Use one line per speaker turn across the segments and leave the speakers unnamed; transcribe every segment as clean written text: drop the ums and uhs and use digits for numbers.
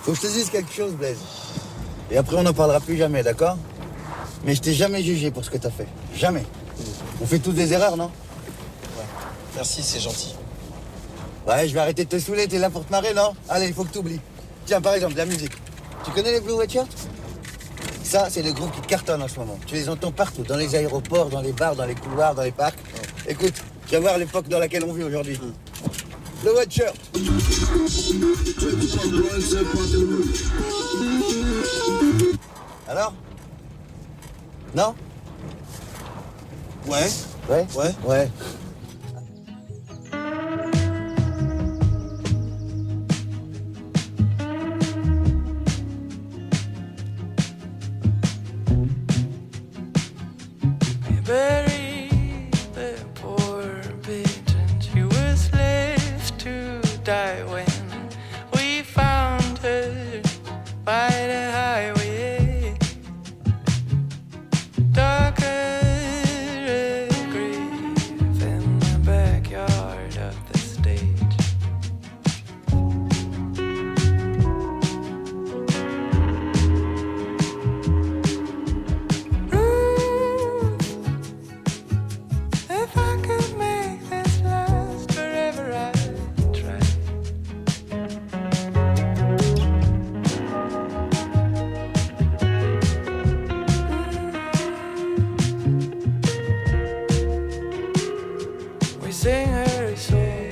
Faut que je te dise quelque chose, Blaise. Et après, on n'en parlera plus jamais, d'accord? Mais je t'ai jamais jugé pour ce que t'as fait. Jamais. On fait tous des erreurs, non?
Ouais. Merci, c'est gentil.
Ouais, je vais arrêter de te saouler, t'es là pour te marrer, non? Allez, il faut que t'oublies. Tiens, par exemple, la musique. Tu connais les Blue Red Shirts? Ça, c'est le groupe qui cartonne en ce moment. Tu les entends partout, dans les aéroports, dans les bars, dans les couloirs, dans les parcs. Écoute, tu vas voir l'époque dans laquelle on vit aujourd'hui. Blue Red Shirt. Alors? Non?
Ouais.
Ouais?
Ouais.
Ouais.
Buried the poor pigeon. She was left to die when we found her by the highway. Darker grave in the backyard of the stage. If I could make this last forever, I'd try. We sing her a song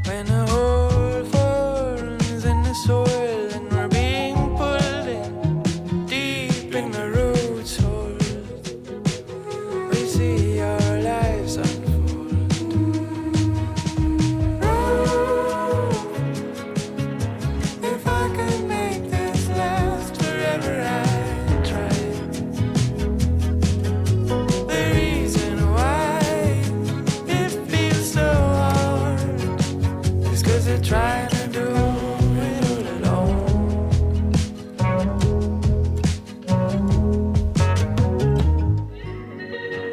when the whole forms in the soil and we're being pulled in deep in the roots hole. We see our lives unfold. If I could make this last forever, I'd try. The reason why it feels so hard is 'cause they're trying to do it all alone.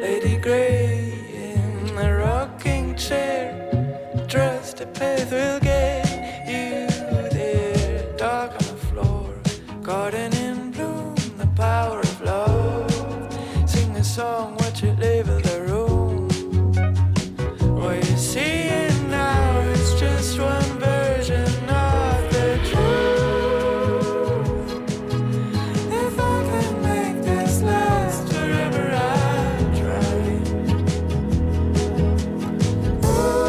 Lady Grey in the rocking chair. Trust the path will get you there. Dark on the floor, garden in bloom, the power of love. Sing a song, watch it leave the room. What you see it now is just one version of the truth. If I could make this last forever, I'd try. Ooh.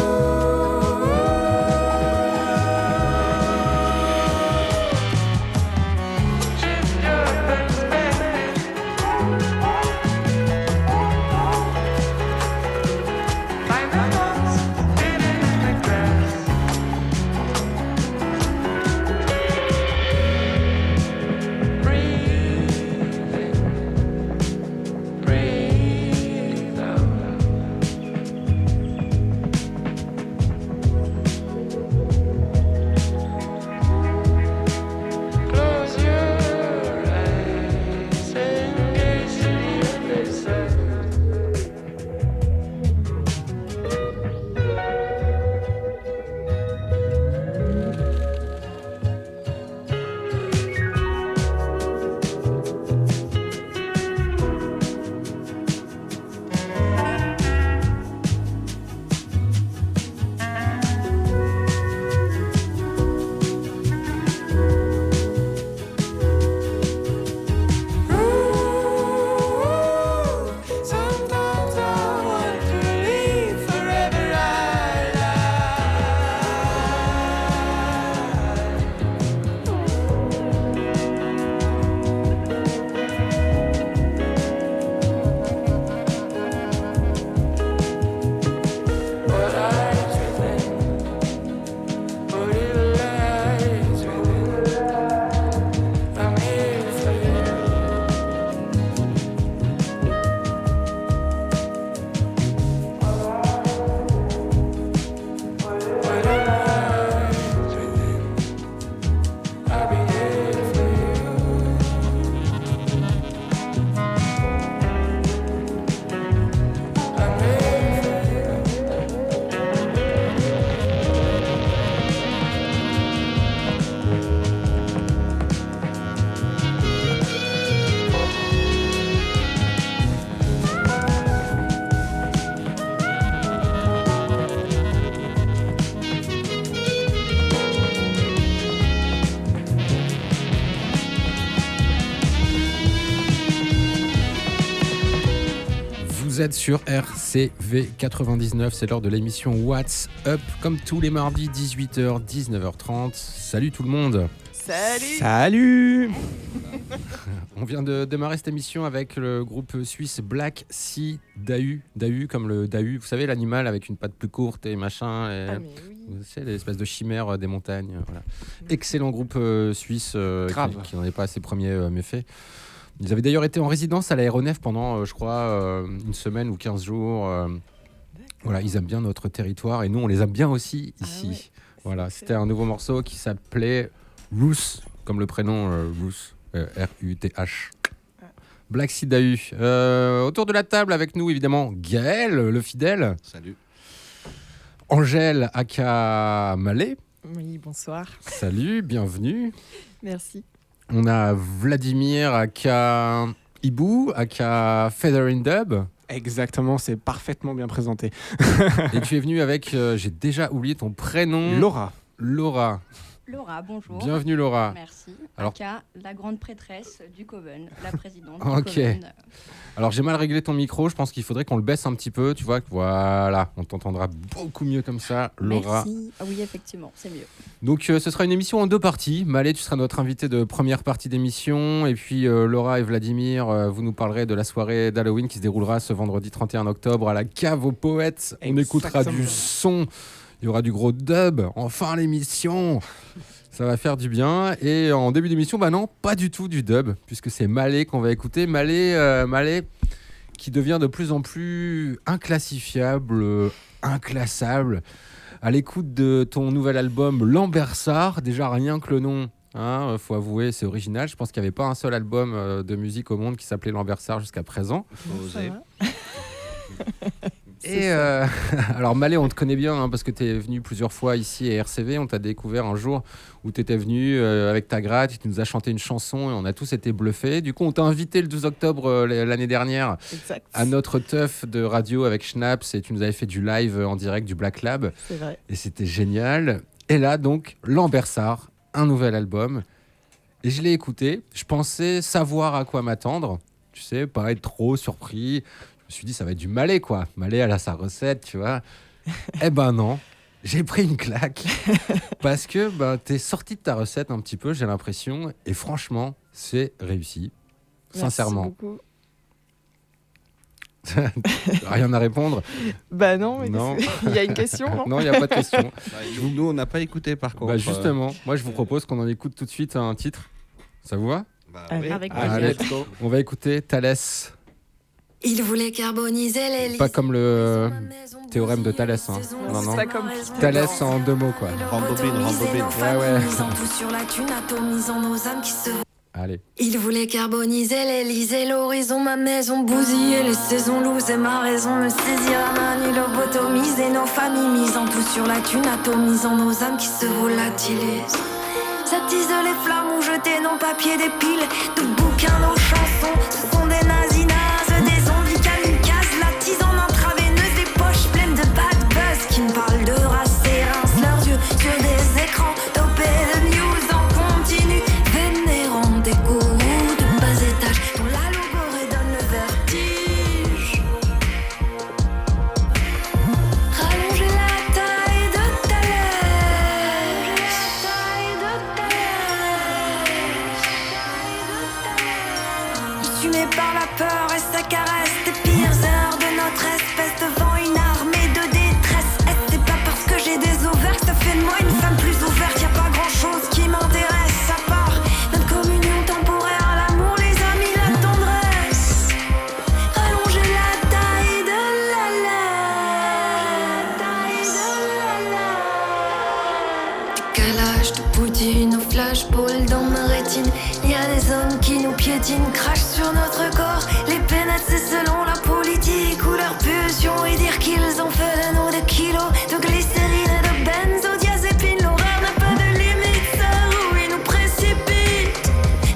Vous êtes sur RCV 99, c'est l'heure de l'émission What's Up, comme tous les mardis 18h, 19h30. Salut tout le monde.
Salut.
On vient de démarrer cette émission avec le groupe suisse Black Sea Dahu. Dahu comme le dahu, vous savez l'animal avec une patte plus courte et machin. Et,
mais oui.
c'est l'espèce de chimère des montagnes. Voilà. Excellent groupe suisse qui n'en est pas à ses premiers méfaits. Ils avaient d'ailleurs été en résidence à l'aéronef pendant, je crois, une semaine ou 15 jours. Voilà, ils aiment bien notre territoire et nous, on les aime bien aussi ici.
Ouais.
Voilà, c'était un nouveau morceau qui s'appelait Ruth, comme le prénom Ruth, R-U-T-H. Black Sea Dahu. Autour de la table avec nous, évidemment, Gaël, le fidèle.
Salut.
Angèle, aka Malé.
Oui, bonsoir.
Salut, bienvenue.
Merci.
On a Vladimir, aka Ibu, aka Feather in Dub.
Exactement, c'est parfaitement bien présenté.
Et tu es venu avec, j'ai déjà oublié ton prénom.
Laura.
Laura.
Laura, bonjour.
Bienvenue Laura.
Merci.
Alors-
Aka, la grande prêtresse du Coven, la présidente
Ok.
du Coven.
Alors j'ai mal réglé ton micro, je pense qu'il faudrait qu'on le baisse un petit peu, tu vois. Voilà, on t'entendra beaucoup mieux comme ça, Laura.
Merci. Ah oui, effectivement, c'est mieux.
Donc ce sera une émission en deux parties. Malé, tu seras notre invité de première partie d'émission. Et puis Laura et Vladimir, vous nous parlerez de la soirée d'Halloween qui se déroulera ce vendredi 31 octobre à la Cave aux Poètes. On écoutera du son, il y aura du gros dub. Enfin l'émission, ça va faire du bien. Et en début d'émission, bah non, pas du tout du dub, puisque c'est Malé qu'on va écouter. Malé qui devient de plus en plus inclassifiable, inclassable. À l'écoute de ton nouvel album Lambersart, déjà rien que le nom, hein, faut avouer, c'est original. Je pense qu'il n'y avait pas un seul album de musique au monde qui s'appelait Lambersart jusqu'à présent.
Faut oser.
Et alors Malé, on te connaît bien hein, parce que tu es venu plusieurs fois ici à RCV. On t'a découvert un jour où tu étais venu avec ta gratte, tu nous as chanté une chanson et on a tous été bluffés. Du coup, on t'a invité le 12 octobre l'année dernière
Exact.
à notre teuf de radio avec Schnaps et tu nous avais fait du live en direct du Black Lab.
C'est vrai.
Et c'était génial. Et là, donc, Lambersart, un nouvel album. Et je l'ai écouté. Je pensais savoir à quoi m'attendre. Tu sais, pas être trop surpris. Je me suis dit, ça va être du Malé, quoi. Malé, elle a sa recette, tu vois. Eh ben non. J'ai pris une claque. Parce que t'es sorti de ta recette un petit peu, j'ai l'impression. Et franchement, c'est réussi. Sincèrement.
Merci beaucoup.
Rien à répondre.
Bah non, mais
Non.
il y a une question, non?
Non, il n'y a pas de question.
Bah, nous, on n'a pas écouté par contre.
Bah justement, moi je vous propose qu'on en écoute tout de suite un titre. Ça vous va?
Bah,
Allez.
oui.
Avec
Allez,
plaisir.
on va écouter Thalès.
Il voulait carboniser les
Pas comme le théorème de Thalès. Hein. Non, non.
Pas comme
Thalès en deux mots, quoi.
Rembobine.
Ouais, ouais.
Misant tout sur la thune, atomisant nos âmes qui se...
Allez.
Il voulait carboniser l'Elysée, l'horizon, ma maison, bousiller les saisons, loser ma raison, me saisir à main, ni lobotomiser nos familles, misant tout sur la thune, atomisant nos âmes qui se volatilisent. S'attisent les flammes ou jeter nos papiers, des piles, de bouquins, nos chansons, ce sont des nazis nazes, des zombies kamikazes, la tisane intraveineuse, des poches pleines de bad buzz, qui me parlent de race et rincent leurs yeux sur des écrans, dopés de news en continu, vénérant des gourous de bas étage, dont la logorée donne le vertige. Rallonger la taille de Thalès. Assumé par la peur et sa caresse, des pires heures de notre espèce devant une armée de détresse. Est-ce c'est pas parce que j'ai des ovaires que ça fait de moi une femme plus ouverte? Y a pas grand chose qui m'intéresse à part notre communion temporaire, l'amour, les amis, la tendresse. Rallonger la taille de décalage de Poutine au flashball dans ma rétine. Y a des hommes qui nous piétinent, crachent sur notre corps. Les pénètrent, c'est selon la politique ou leur pulsion. Et dire qu'ils ont fait de nous des kilos de glycérine et de benzodiazépine. L'horreur n'a pas de limite, ça oui nous précipite.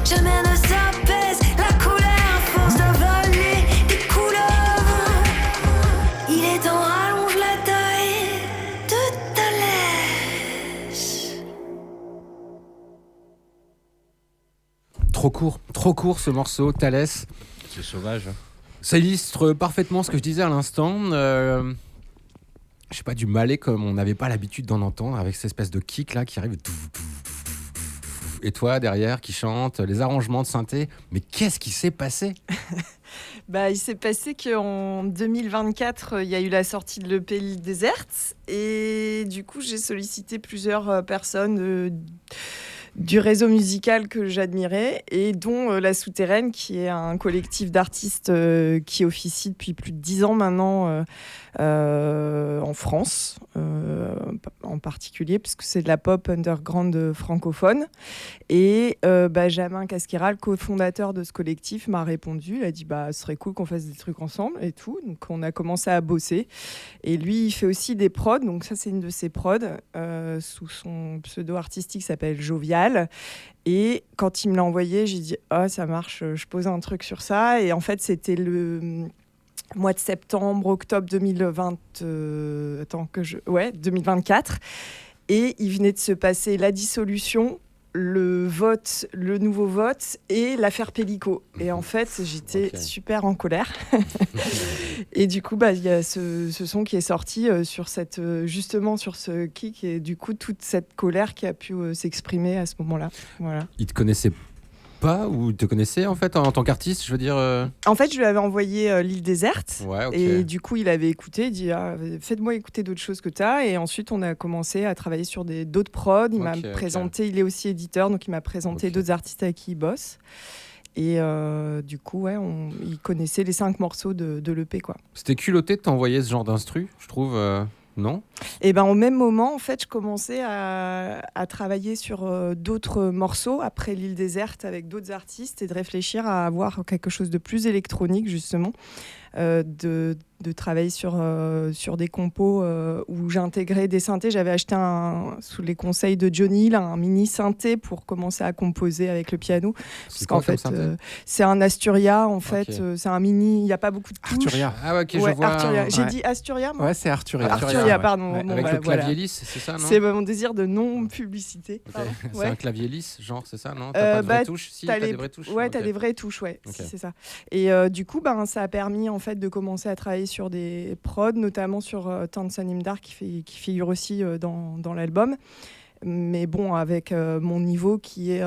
Jamais ne s'apaise la colère à force d'avaler des couleuvres. Il est temps, rallonge la taille de Thalès.
Trop court ce morceau, Thalès.
C'est sauvage.
Ça illustre parfaitement ce que je disais à l'instant. Je sais pas, du Malais comme on n'avait pas l'habitude d'en entendre, avec cette espèce de kick là qui arrive. Et toi derrière qui chante, les arrangements de synthé. Mais qu'est-ce qui s'est passé ?
Il s'est passé qu'en 2024, il y a eu la sortie de l'EP L'Île déserte. Et du coup, j'ai sollicité plusieurs personnes du réseau musical que j'admirais, et dont La Souterraine, qui est un collectif d'artistes qui officie depuis plus de 10 ans maintenant en France, en particulier, puisque c'est de la pop underground francophone. Et Benjamin Casquera, le cofondateur de ce collectif, m'a répondu. Il a dit ce serait cool qu'on fasse des trucs ensemble et tout. Donc on a commencé à bosser. Et lui, il fait aussi des prods. Donc ça, c'est une de ses prods sous son pseudo artistique qui s'appelle Jovial. Et quand il me l'a envoyé, j'ai dit ça marche, je pose un truc sur ça. Et en fait, c'était le mois de septembre, octobre 2024. Et il venait de se passer la dissolution, le vote, le nouveau vote et l'affaire Pellico. Et en fait, j'étais super en colère. Et du coup, il y a ce son qui est sorti justement sur ce kick, et du coup, toute cette colère qui a pu s'exprimer à ce moment-là. Voilà.
Il te connaissait pas, ou te connaissait en fait en tant qu'artiste, je veux dire
En fait, je lui avais envoyé L'Île déserte.
Ouais, ok.
Et du coup, il avait écouté, il dit faites-moi écouter d'autres choses que t'as. Et ensuite, on a commencé à travailler sur d'autres prods. Il m'a présenté, il est aussi éditeur, donc il m'a présenté d'autres artistes avec qui il bosse. Et du coup, il connaissait les 5 morceaux de l'EP, quoi.
C'était culotté de t'envoyer ce genre d'instru, je trouve. Non ?
Et au même moment, en fait, je commençais à travailler sur d'autres morceaux après L'Île déserte avec d'autres artistes, et de réfléchir à avoir quelque chose de plus électronique, justement, de travailler sur des compos où j'intégrais des synthés. J'avais acheté sous les conseils de Johnny Hill un mini synthé pour commencer à composer avec le piano. Parce qu'en fait, c'est un Asturia, en fait. C'est un mini, il n'y a pas beaucoup de touches.
Arturia.
Ah ouais, ok, je vois.
Arturia. J'ai dit Asturia, moi ?
Ouais, c'est Arturia.
Arturia, pardon.
Avec le clavier lisse, c'est ça, non ?
C'est mon désir de non-publicité.
Okay. C'est un clavier lisse, genre, c'est ça, non ? T'as pas de vraies touches ? Si, t'as des vraies touches.
Ouais, t'as des vraies touches, ouais, c'est ça. Et du coup, ça a permis, en fait, de commencer à travailler sur des prods, notamment sur Tansan Imdar, qui figure aussi dans l'album. Mais bon, avec mon niveau qui est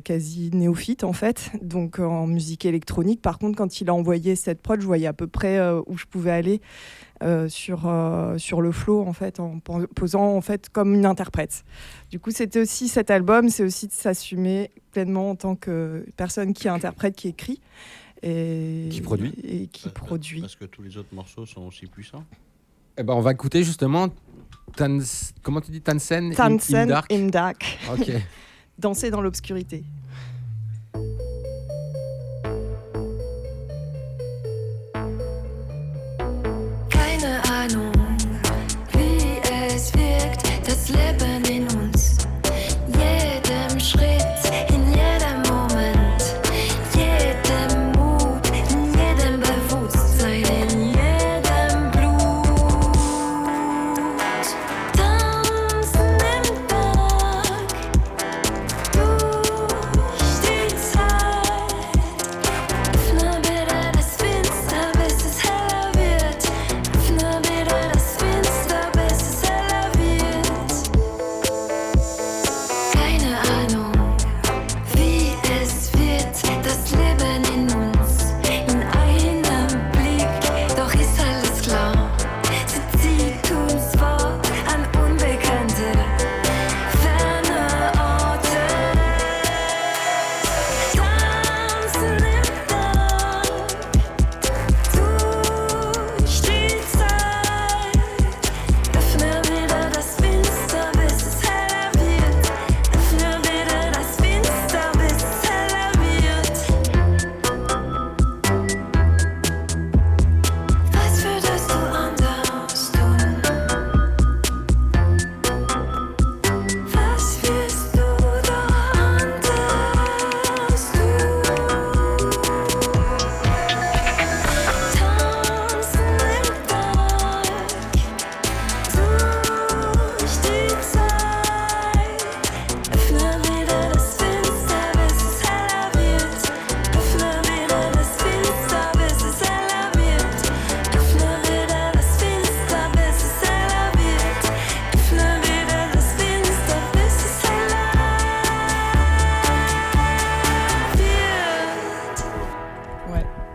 quasi néophyte, en fait, donc en musique électronique. Par contre, quand il a envoyé cette prod, je voyais à peu près où je pouvais aller sur le flow, en fait, en posant, en fait, comme une interprète. Du coup, c'était aussi cet album, c'est aussi de s'assumer pleinement en tant que personne qui interprète, qui écrit. Et
qui produit.
Et qui produit.
Parce que tous les autres morceaux sont aussi puissants.
On va écouter justement comment tu dis Tansen
Imdark.
Ok.
Danser dans l'obscurité.
Keine Ahnung, wie es wirkt, das Leben in uns. Jedem Schritt, in jedem Moment, jedem Mut, in jedem Bewusstsein, in jedem Blut. Tanzen im Tag, durch die Zeit. Öffne bitte das Fenster, bis es heller wird. Öffne bitte das Fenster, bis es heller wird.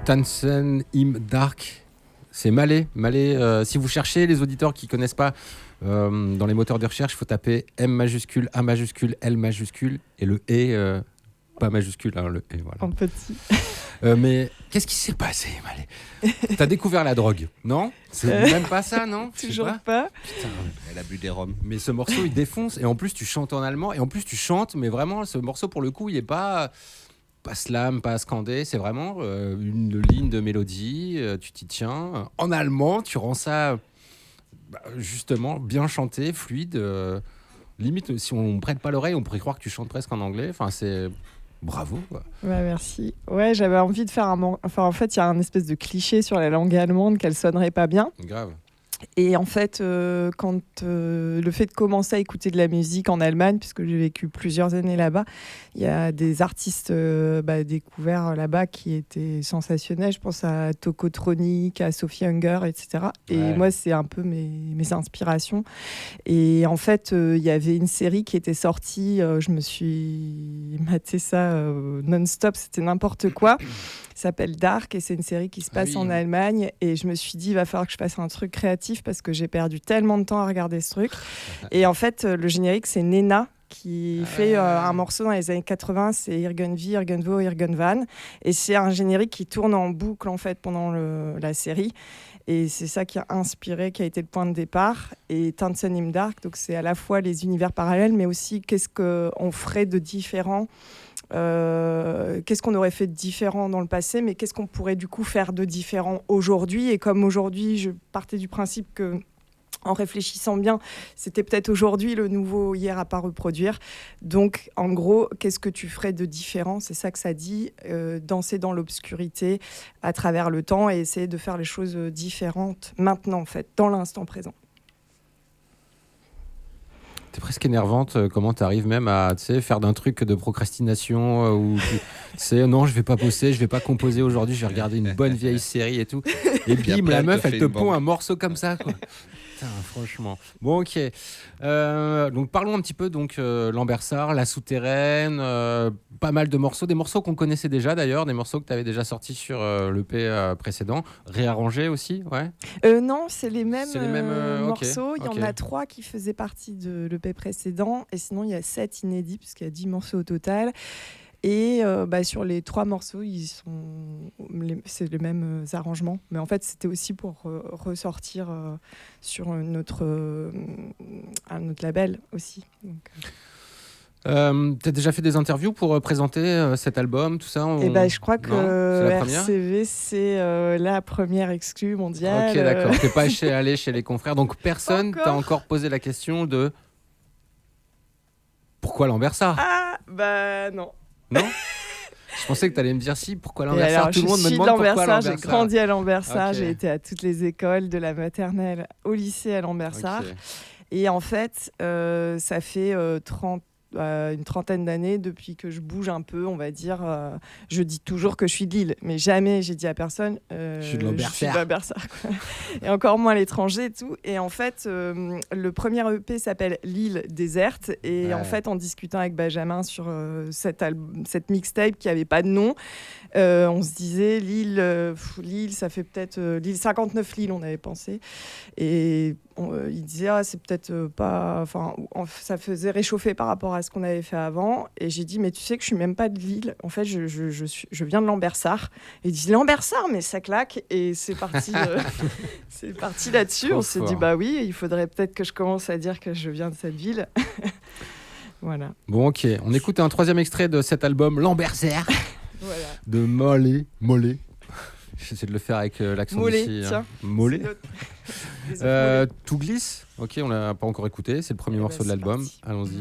Tanzen im Dark. C'est Malé. Si vous cherchez, les auditeurs qui ne connaissent pas, dans les moteurs de recherche, il faut taper M majuscule, A majuscule, L majuscule et le E, pas majuscule, hein, le E. Voilà.
En petit.
Mais qu'est-ce qui s'est passé, Malé? T'as découvert la drogue, non? C'est même pas ça, non? Je sais
Toujours pas.
Putain,
Elle a bu des rhums.
mais ce morceau, il défonce. Et en plus, tu chantes en allemand. Et en plus, tu chantes. Mais vraiment, ce morceau, pour le coup, il est pas slam, pas scandé. C'est vraiment une ligne de mélodie. Tu t'y tiens. En allemand, tu rends ça justement bien chanté, fluide. Limite, si on prête pas l'oreille, on pourrait croire que tu chantes presque en anglais. Enfin, c'est bravo, quoi.
Ouais, merci. Ouais, j'avais envie de faire Enfin, en fait, il y a un espèce de cliché sur la langue allemande qu'elle sonnerait pas bien.
Grave.
Et en fait, quand le fait de commencer à écouter de la musique en Allemagne, puisque j'ai vécu plusieurs années là-bas, il y a des artistes découverts là-bas qui étaient sensationnels. Je pense à Tokotronic, à Sophie Hunger, etc. Et moi, c'est un peu mes inspirations. Et en fait, il y avait une série qui était sortie. Je me suis maté ça non-stop. C'était n'importe quoi. Ça s'appelle Dark et c'est une série qui se passe en Allemagne. Et je me suis dit, il va falloir que je fasse un truc créatif parce que j'ai perdu tellement de temps à regarder ce truc. Et en fait, le générique, c'est Nena qui fait un morceau dans les années 80, c'est Irgendwie, Irgendwo, Irgendwann. Et c'est un générique qui tourne en boucle en fait pendant la série. Et c'est ça qui a inspiré, qui a été le point de départ. Et Tanzen im Dark, donc c'est à la fois les univers parallèles, mais aussi qu'est-ce qu'on ferait de différent. Qu'est-ce qu'on aurait fait de différent dans le passé, mais qu'est-ce qu'on pourrait du coup faire de différent aujourd'hui. Et comme aujourd'hui, je partais du principe que, en réfléchissant bien, c'était peut-être aujourd'hui le nouveau hier à pas reproduire. Donc, en gros, qu'est-ce que tu ferais de différent? C'est ça que ça dit, danser dans l'obscurité à travers le temps et essayer de faire les choses différentes maintenant, en fait, dans l'instant présent.
C'est presque énervante comment tu arrives même à faire d'un truc de procrastination où tu sais, non, je vais pas bosser, je vais pas composer aujourd'hui, je vais regarder une bonne vieille série et tout. Et bim, la meuf, elle te pond un morceau comme ça, quoi. Putain, franchement. Bon, ok. Donc parlons un petit peu Lambersart, La Souterraine, pas mal de morceaux, des morceaux qu'on connaissait déjà d'ailleurs, des morceaux que tu avais déjà sortis sur l'EP précédent, réarrangés aussi, ouais.
Non, c'est les mêmes, morceaux.
Okay,
il y en a 3 qui faisaient partie de l'EP précédent et sinon il y a 7 inédits puisqu'il y a 10 morceaux au total. Et sur les 3 morceaux, c'est les mêmes arrangements. Mais en fait, c'était aussi pour ressortir sur un autre label aussi.
T'as déjà fait des interviews pour présenter cet album, tout ça
je crois que RCV, c'est la première exclue mondiale.
Ok, d'accord. T'es pas allé chez les confrères. Donc personne t'a encore posé la question de pourquoi Lambersart?
Non.
Non. Je pensais que tu allais me dire pourquoi Lambersart. Tout le monde me demande pourquoi Lambersart.
J'ai grandi à Lambersart, j'ai été à toutes les écoles, de la maternelle au lycée à Lambersart. Okay. Et en fait, ça fait une trentaine d'années depuis que je bouge un peu, on va dire. Je dis toujours que je suis de Lille, mais jamais j'ai dit à personne je suis de Lambersart. Et encore moins à l'étranger et tout. Et en fait, le premier EP s'appelle L'île déserte. Et en fait, en discutant avec Benjamin sur cette mixtape qui n'avait pas de nom, on se disait Lille, ça fait peut-être Lille 59 Lille, on avait pensé. Et il disait c'est peut-être pas, ça faisait réchauffer par rapport à ce qu'on avait fait avant. Et j'ai dit mais tu sais que je suis même pas de Lille, en fait je viens de Lambersart. Et il dit Lambersart, mais ça claque. Et c'est parti c'est parti là-dessus. On s'est dit oui, il faudrait peut-être que je commence à dire que je viens de cette ville. Voilà.
Bon, ok, on écoute un 3e extrait de cet album Lambersart.
Voilà.
De Mollet. J'essaie de le faire avec l'accent d'ici. Mollet. Tout glisse. Ok, on l'a pas encore écouté. C'est le premier morceau de l'album. Parti. Allons-y.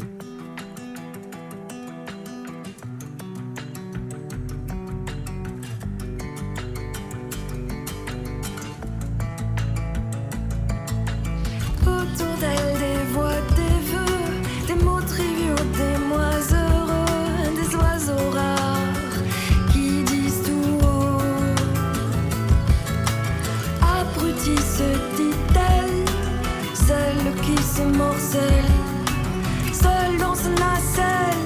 Autour d'elle, des voix, des vœux, des mots triviaux, des mois heureux, des oiseaux rares qui disent tout haut. Abruti se dit-elle, celle qui se morcelle, seule dans son nacelle,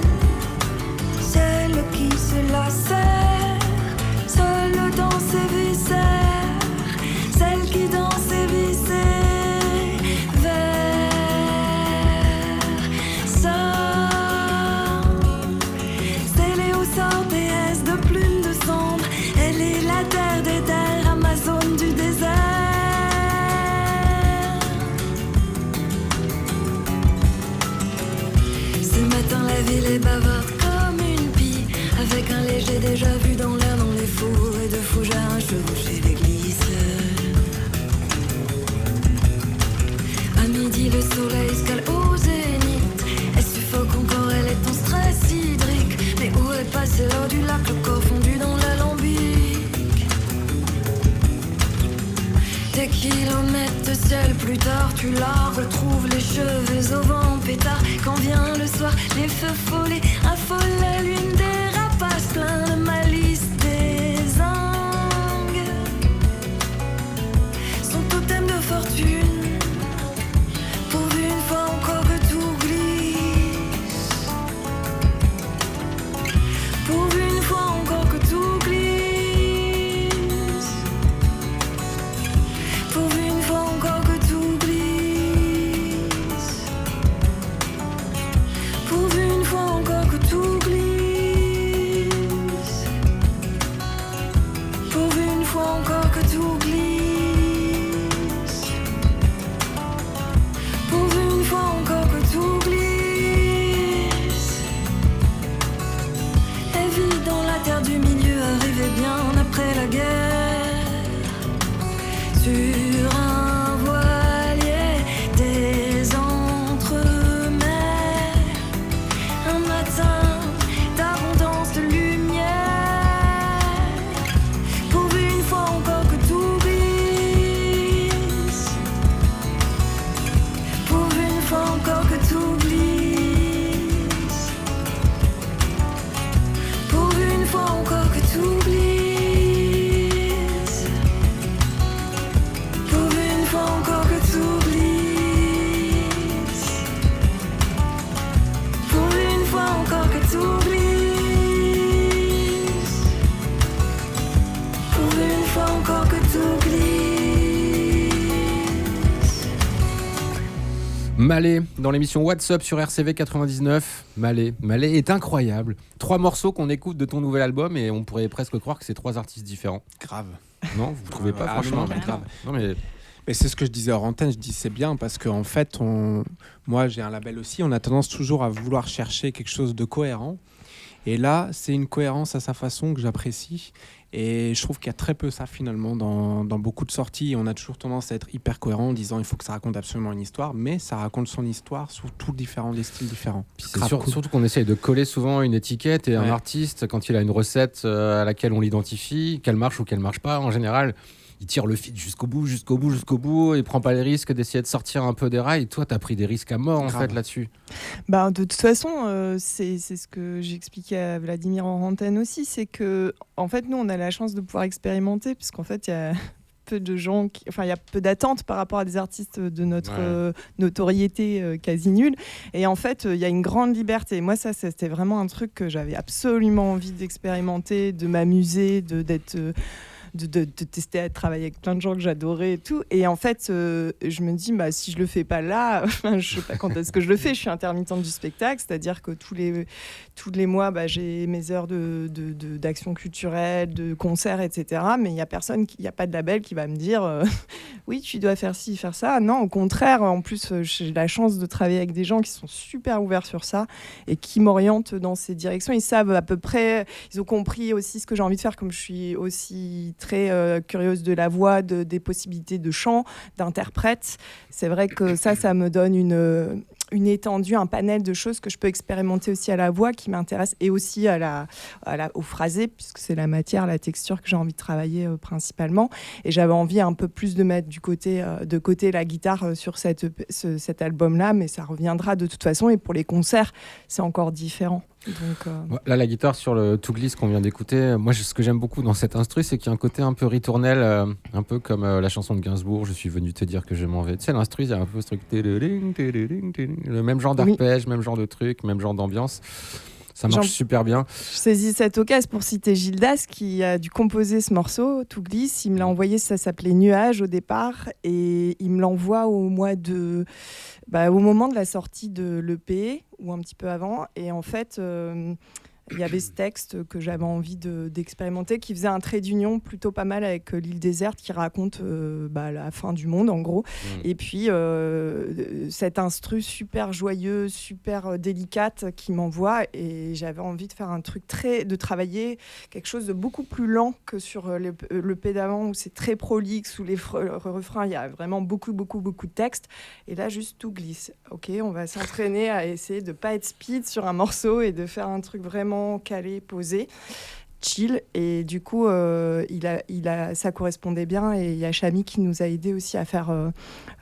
celle qui se lacère, seule dans ses la ville est bavarde comme une pie, avec un léger déjà vu dans l'air, dans les fours et de fougères chevaucher l'église. À midi le soleil se cale au zénith, elle suffoque encore, elle est en stress hydrique. Mais où est passé l'eau du lac, le corps fondu dans l'alambic? Des kilomètres de ciel plus tard, tu la retrouves, les cheveux au vent pétard. Quand vient le soir, les feux follets affolent la lune, des rapaces pleins de malice, des ongles. Son totem de fortune, pourvu une fois encore que tout glisse. Pourvu une fois encore que tout glisse. Pourvu une fois encore que tout glisse. Pourvu une fois encore que tout glisse. Pourvu une fois encore que tout glisse. Pourvu une fois encore que tout glisse. Et vit dans la terre du milieu, arrivé bien après la guerre. Sur un voilier des entremers, un matin d'abondance de lumière. Pourvu une fois encore que tout glisse. Pourvu une fois encore que tout glisse. Pourvu une fois encore que tout glisse. Pourvu une fois encore que tout glisse. Pourvu une fois encore que tout glisse. Pourvu une fois encore que tout glisse.
Malé, dans l'émission What's Up sur RCV 99. Malé est incroyable. 3 morceaux qu'on écoute de ton nouvel album et on pourrait presque croire que c'est 3 artistes différents.
Grave.
Non, vous trouvez pas,
Ah,
franchement?
non, mais grave.
Non, mais
Mais c'est ce que je disais hors antenne, je dis c'est bien parce qu'en fait, moi j'ai un label aussi, on a tendance toujours à vouloir chercher quelque chose de cohérent. Et là, c'est une cohérence à sa façon que j'apprécie. Et je trouve qu'il y a très peu ça finalement dans beaucoup de sorties. On a toujours tendance à être hyper cohérent en disant il faut que ça raconte absolument une histoire, mais ça raconte son histoire sous tous des styles différents.
puis c'est surtout qu'on essaye de coller souvent une étiquette et un
Ouais.
artiste, quand il a une recette à laquelle on l'identifie, qu'elle marche ou qu'elle marche pas, en général, il tire le feed jusqu'au bout, il prend pas les risques d'essayer de sortir un peu des rails. Toi, t'as pris des risques à mort en
Grave.
fait là-dessus.
Bah, de toute façon, c'est ce que j'expliquais à Vladimir en antenne aussi, c'est que en fait, nous, on a la chance de pouvoir expérimenter, puisqu'en fait, il y a peu de gens, il y a peu d'attentes par rapport à des artistes de notre notoriété quasi nulle. Et en fait, il y a une grande liberté. Et moi, ça, c'était vraiment un truc que j'avais absolument envie d'expérimenter, de m'amuser, d'être... De tester à travailler avec plein de gens que j'adorais et tout. Et en fait, je me dis, bah, si je le fais pas là, je sais pas quand est-ce que je le fais. Je suis intermittente du spectacle, c'est-à-dire que tous les mois, bah, j'ai mes heures d'action culturelle, de concerts, etc. Mais il y a personne, il n'y a pas de label qui va me dire, oui, tu dois faire ci, faire ça. Non, au contraire. En plus, j'ai la chance de travailler avec des gens qui sont super ouverts sur ça et qui m'orientent dans ces directions. Ils savent à peu près, ils ont compris aussi ce que j'ai envie de faire, comme je suis aussi très curieuse de la voix, des possibilités de chant, d'interprète. C'est vrai que ça me donne une étendue, un panel de choses que je peux expérimenter aussi à la voix qui m'intéresse, et aussi au phrasé, puisque c'est la matière, la texture que j'ai envie de travailler principalement. Et j'avais envie un peu plus de mettre de côté la guitare sur cet album-là, mais ça reviendra de toute façon. Et pour les concerts, c'est encore différent. Donc,
Là, la guitare sur le Tout Glisse qu'on vient d'écouter, moi, ce que j'aime beaucoup dans cet instru, c'est qu'il y a un côté un peu ritournel, un peu comme la chanson de Gainsbourg, Je suis venu te dire que je m'en vais. Tu sais, l'instru, il y a un peu ce truc, le même genre d'arpège, même genre de truc, même genre d'ambiance. Ça marche super bien.
Je saisis cette occasion pour citer Gildas qui a dû composer ce morceau, Tout Glisse. Il me l'a envoyé, ça s'appelait Nuage au départ, et il me l'envoie au moment de la sortie de l'EP ou un petit peu avant. Et en fait, il y avait ce texte que j'avais envie d'expérimenter, qui faisait un trait d'union plutôt pas mal avec l'île déserte, qui raconte la fin du monde en gros. Et puis cet instru super joyeux, super délicate qui m'envoie, et j'avais envie de faire un truc de travailler quelque chose de beaucoup plus lent que sur le P d'avant où c'est très prolixe, où les refrains, il y a vraiment beaucoup de texte, et là juste tout glisse. Ok, on va s'entraîner à essayer de pas être speed sur un morceau et de faire un truc vraiment calé, posé, chill, et du coup ça correspondait bien, et il y a Chami qui nous a aidé aussi à faire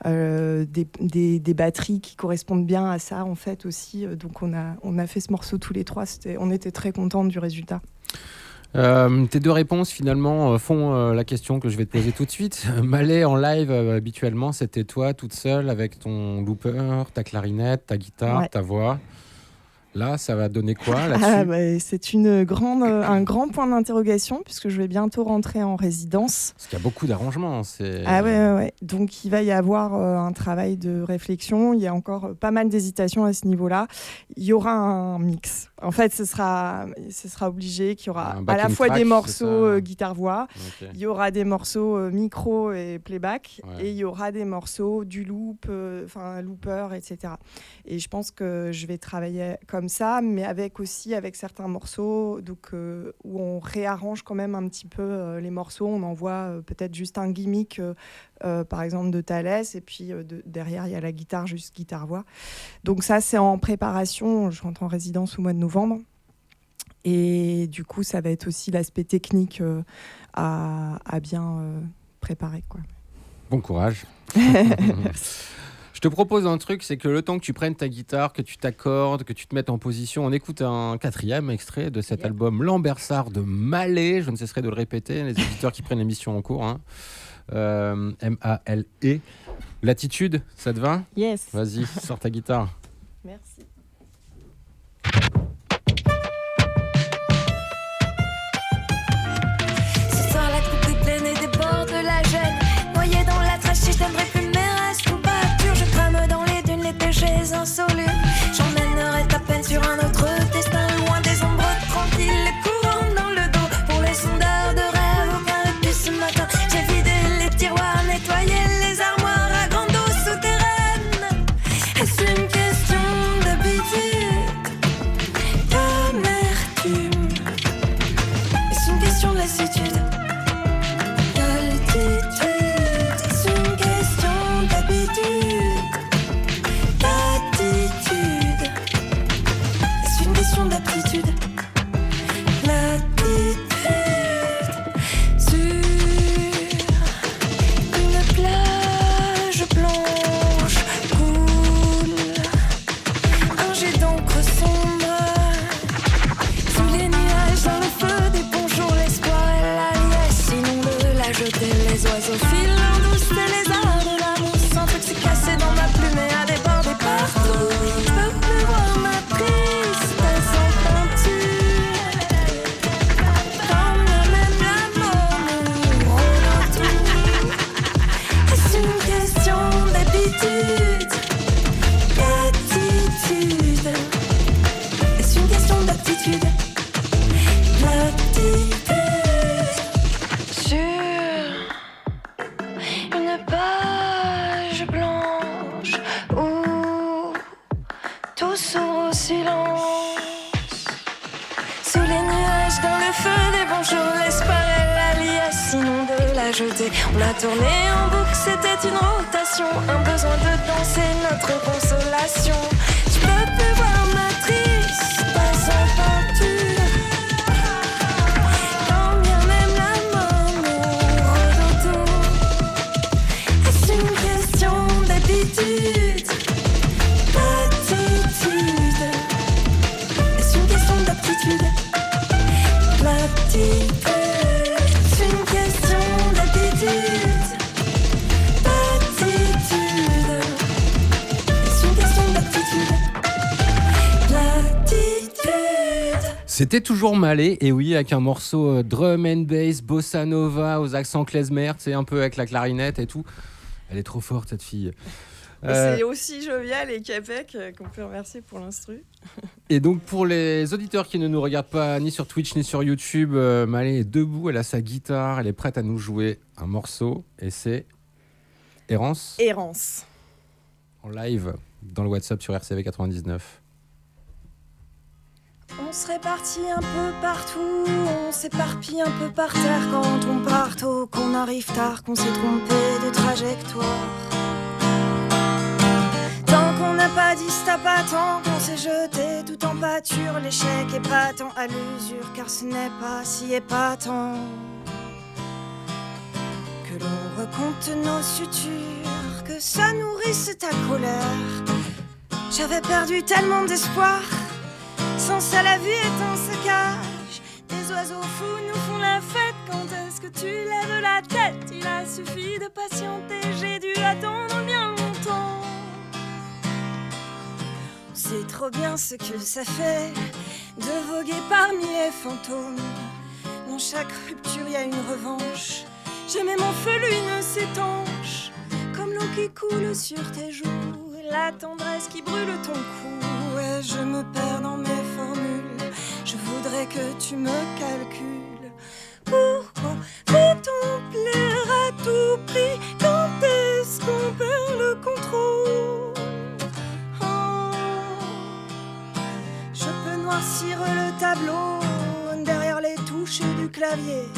des batteries qui correspondent bien à ça en fait aussi, donc on a fait ce morceau tous les trois, on était très contents du résultat.
Tes deux réponses finalement font la question que je vais te poser tout de suite. Malais en live habituellement c'était toi toute seule avec ton looper, ta clarinette, ta guitare, ta voix. Là, ça va donner quoi là-dessus ?
C'est un grand point d'interrogation puisque je vais bientôt rentrer en résidence.
Parce qu'il y a beaucoup d'arrangements.
Ouais. Donc il va y avoir un travail de réflexion. Il y a encore pas mal d'hésitations à ce niveau-là. Il y aura un mix. En fait, ce sera obligé qu'il y aura à la fois des morceaux guitare-voix, il y aura des morceaux micro et playback, et il y aura des morceaux du loop, looper, etc. Et je pense que je vais travailler comme ça, mais avec certains morceaux où on réarrange quand même un petit peu les morceaux. On envoie peut-être juste un gimmick, par exemple de Thalès, et puis derrière il y a la guitare, juste guitare-voix. Donc ça c'est en préparation, je rentre en résidence au mois de novembre, et du coup ça va être aussi l'aspect technique à bien préparer, quoi.
Bon courage. Je te propose un truc, c'est que le temps que tu prennes ta guitare, que tu t'accordes, que tu te mettes en position, on écoute un 4e extrait de cet album Lambersart de Malais. Je ne cesserai de le répéter, les éditeurs qui prennent l'émission en cours. M-A-L-E. Latitude, ça te va ?
Yes.
Vas-y, sors ta guitare.
Merci.
Ce soir, la coupe est pleine et déborde la gêne. Noyé dans la trachée, je n'aimerais plus mes restes ou batture. Je crame dans les dunes les péchés insolubles. J'emmènerai ta peine sur un autre destin, loin des ombres tranquilles, les courants dans le dos. Pour les sondeurs de rêve, aucun répit ce matin. J'ai vidé les tiroirs, nettoyé les armoires à grande eau souterraine. Est-ce une question d'habitude, d'amertume? Est-ce une question de lassitude, d'altitude? Est-ce une question d'habitude, d'attitude? Est-ce une question d'aptitude, l'attitude? Sur une plage blanche coule un jet d'encre sombre. Sous les nuages, dans le feu des ponchons, l'espoir et la liesse, sinon de la jeter. Les oiseaux filent en douce et les arts de la mousse. Un truc s'est cassé dans ma plume et a débordé partout. Je peux plus voir ma tristesse en peinture. Quand bien même la mort nous rôde autour. Est-ce une question d'habitude, d'attitude? Est-ce une question d'aptitude, l'attitude? Sur une page blanche où tout s'ouvre au silence. Sous les nuages, dans le feu des bons jours, l'espoir et la liesse, sinon de la jeter. On a tourné en boucle, c'était une rotation, un besoin de danser notre consolation. Je peux plus voir ma tristesse en peinture. Quand bien même la mort nous rôde autour. Est-ce une question d'habitude, d'attitude? Est-ce une question d'aptitude, l'attitude? C'est une question d'habitude, d'attitude. Est-ce une question d'aptitude, l'attitude?
C'était toujours Malais, et oui, avec un morceau drum and bass, bossa nova, aux accents klezmer, tu sais, un peu avec la clarinette et tout. Elle est trop forte, cette fille.
Et c'est aussi jovial et Québec qu'on peut remercier pour l'instru.
Et donc pour les auditeurs qui ne nous regardent pas ni sur Twitch ni sur YouTube, Malé est debout, elle a sa guitare, elle est prête à nous jouer un morceau et c'est Errance
Errance.
en live dans le WhatsApp sur RCV 99.
On se répartit un peu partout, on s'éparpille un peu par terre quand on part tôt, qu'on arrive tard, qu'on s'est trompé de trajectoire. Tant qu'on n'a pas dit stop à temps, qu'on s'est jeté tout en pâture, l'échec est pas tant à l'usure, car ce n'est pas si épatant que l'on recompte nos sutures, que ça nourrisse ta colère. J'avais perdu tellement d'espoir. Sans ça la vie est un saccage. Des oiseaux fous nous font la fête. Quand est-ce que tu lèves la tête? Il a suffi de patienter. J'ai dû attendre bien longtemps. On sait trop bien ce que ça fait de voguer parmi les fantômes. Dans chaque rupture y a une revanche. Jamais mon feu lui ne s'étanche. Comme l'eau qui coule sur tes joues, la tendresse qui brûle ton cou. Et je me perds dans mes formules. Je voudrais que tu me calcules. Pourquoi faut-on plaire à tout prix? Quand est-ce qu'on perd le contrôle? Oh, je peux noircir le tableau derrière les touches du clavier.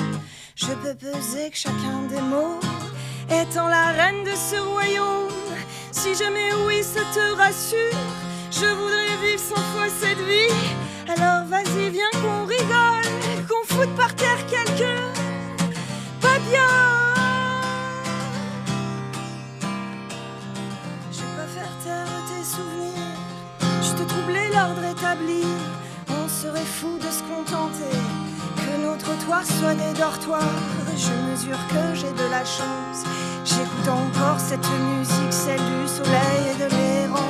Je peux peser que chacun des mots étant la reine de ce royaume. Si jamais oui ça te rassure, je voudrais vivre 100 fois cette vie. Alors vas-y viens qu'on rigole, qu'on foute par terre quelqu'un pas bien. Je vais pas faire taire tes souvenirs, je te troubler l'ordre établi. On serait fou de se contenter que nos trottoirs soient des dortoirs. Je mesure que j'ai de la chance. J'écoute encore cette musique, celle du soleil et de l'errance.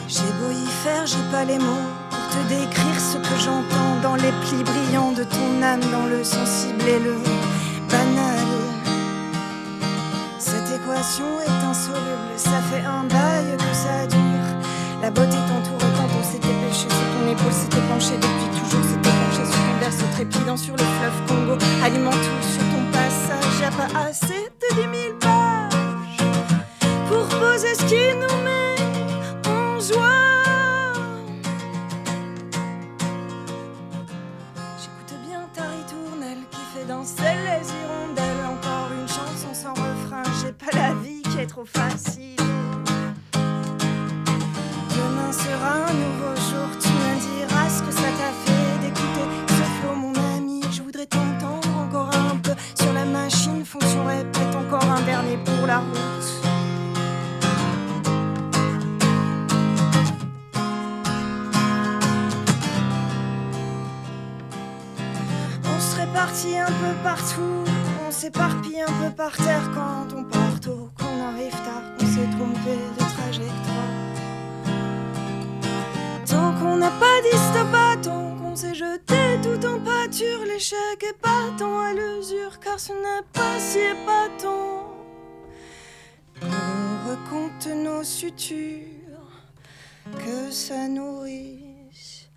J'ai beau y faire, j'ai pas les mots pour te décrire ce que j'entends dans les plis brillants de ton âme, dans le sensible et le banal. Cette équation est insoluble, ça fait un bail que ça dure. La beauté t'entoure quand on s'était pêché sur ton épaule, s'était penché depuis toujours, s'était penché sur ton berceau trépidant sur le fleuve Congo, alimente tout sur ton passage. Y'a pas assez de 10 000 pages pour poser ce qui nous met en joie. J'écoute bien ta ritournelle qui fait danser les hirondelles. Encore une chanson sans refrain, j'ai pas la vie qui est trop facile. Demain sera un nouveau jour, tu me diras ce que ça t'a fait d'écouter ce flot, mon ami. Je voudrais t'entendre encore un peu sur la machine, fonction répète encore un dernier pour la route. On se répartit un peu partout, on s'éparpille un peu par terre quand on part tôt, qu'on arrive tard, on s'est trompé de trajectoire. Tant qu'on n'a pas dit stop à temps, qu'on s'est jeté tout en pâture, l'échec est pas tant à l'usure, car ce n'est pas si épatant. On recompte nos sutures, que ça nourrisse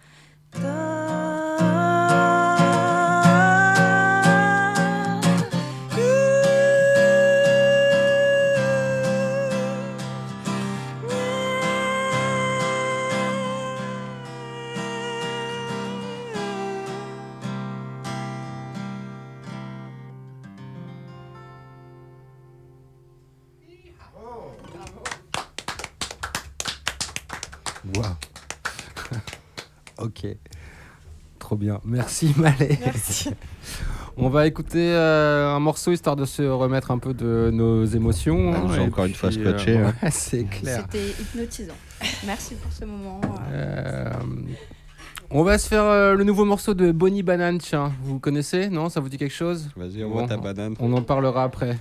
Waouh. Ok. Trop bien. Merci Malé.
Merci.
On va écouter un morceau histoire de se remettre un peu de nos émotions.
Ah, j'ai
Et
encore une fois
puis,
scotché, hein.
ouais, c'est clair.
C'était hypnotisant. Merci pour ce moment.
On va se faire le nouveau morceau de Bonnie Banane. Tiens, vous connaissez? Non, ça vous dit quelque chose?
Vas-y, envoie ta banane.
On en parlera après.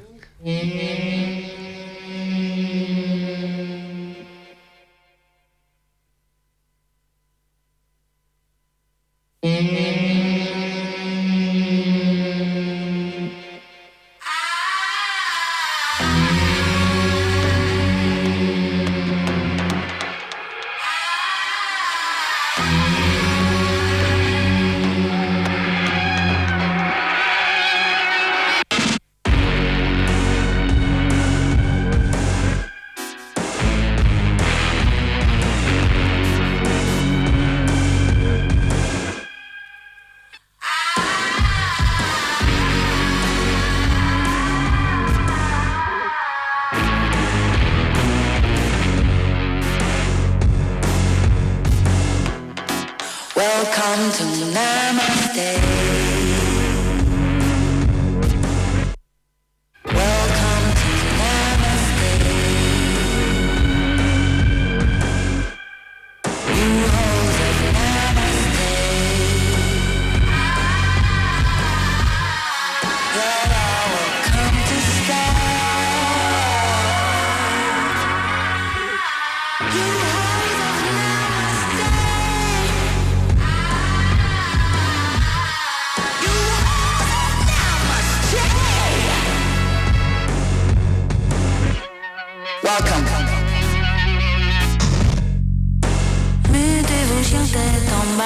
Welcome to Namaste. Welcome to Namaste. You hoes of Namaste. That I will come to stay. You hoes of Namaste. You Welcome. Mettez vos chiens tête en bas.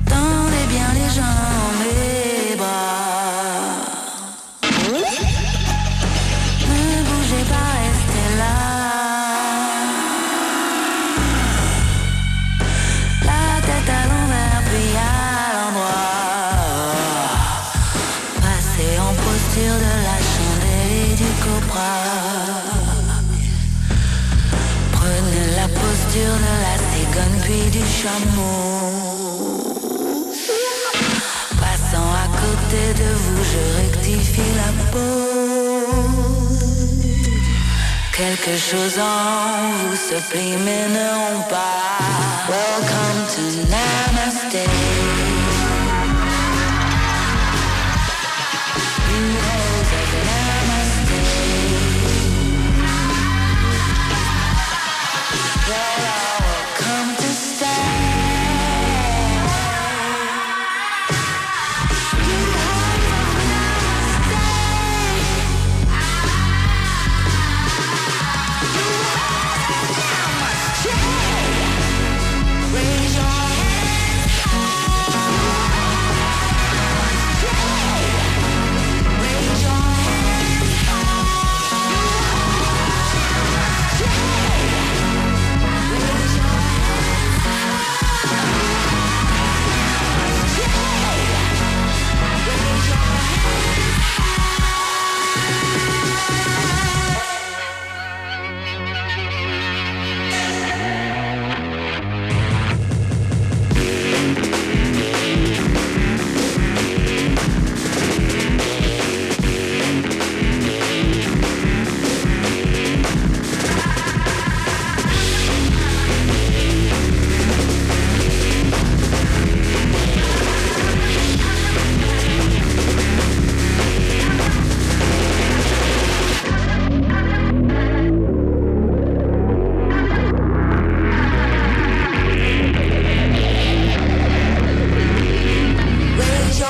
Tendez bien les jambes et les bras. Ne bougez pas, restez là. La tête à l'envers puis à l'endroit. Passez en posture de la chandelle et du cobra. Prenez la posture de la cigogne puis du chameau. Passant à côté de vous, je rectifie la pose. Quelque chose en vous se plie mais ne rompt pas. Welcome to Namaste. You hoes of Namaste. That I will come to stay. You hoes of Namaste. You hoes of Namaste. Raise your hands high. Raise your hands high. Raise your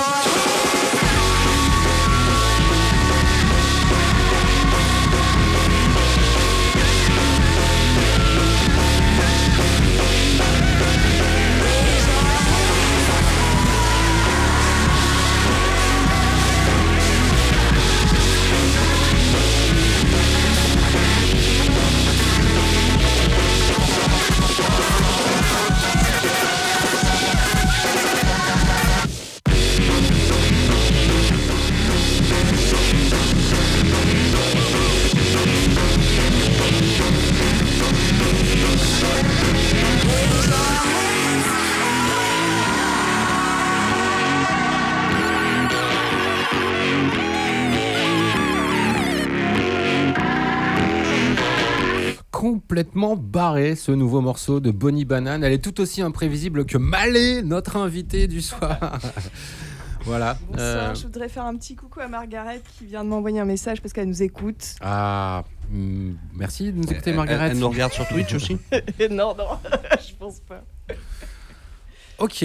complètement barré ce nouveau morceau de Bonnie Banane. Elle est tout aussi imprévisible que Malé, notre invité du soir. Voilà.
Bonsoir, je voudrais faire un petit coucou à Margaret qui vient de m'envoyer un message parce qu'elle nous écoute.
Ah, merci de nous écouter, Margaret.
Elle nous regarde sur Twitch aussi.
Non, je pense pas.
Ok,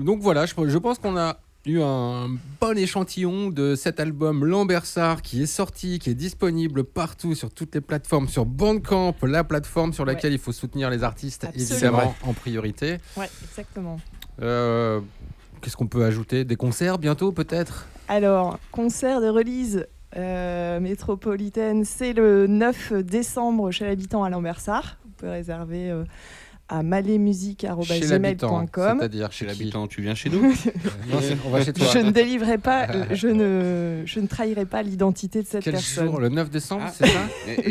donc voilà, je pense qu'on a eu un bon échantillon de cet album Lambersart qui est sorti, qui est disponible partout sur toutes les plateformes, sur Bandcamp, la plateforme sur laquelle il faut soutenir les artistes, évidemment, en priorité.
Ouais, exactement.
Qu'est-ce qu'on peut ajouter? Des concerts bientôt peut-être?
Alors, concert de release métropolitaine, c'est le 9 décembre chez l'habitant à Lambersart. Vous pouvez réserver à malémusique@gmail.com.
C'est-à-dire
Chez l'habitant, tu viens chez nous?
Non, on va chez toi.
Je ne délivrerai pas, je ne trahirai pas l'identité de cette
Quel
personne.
jour? Le 9 décembre, c'est ça?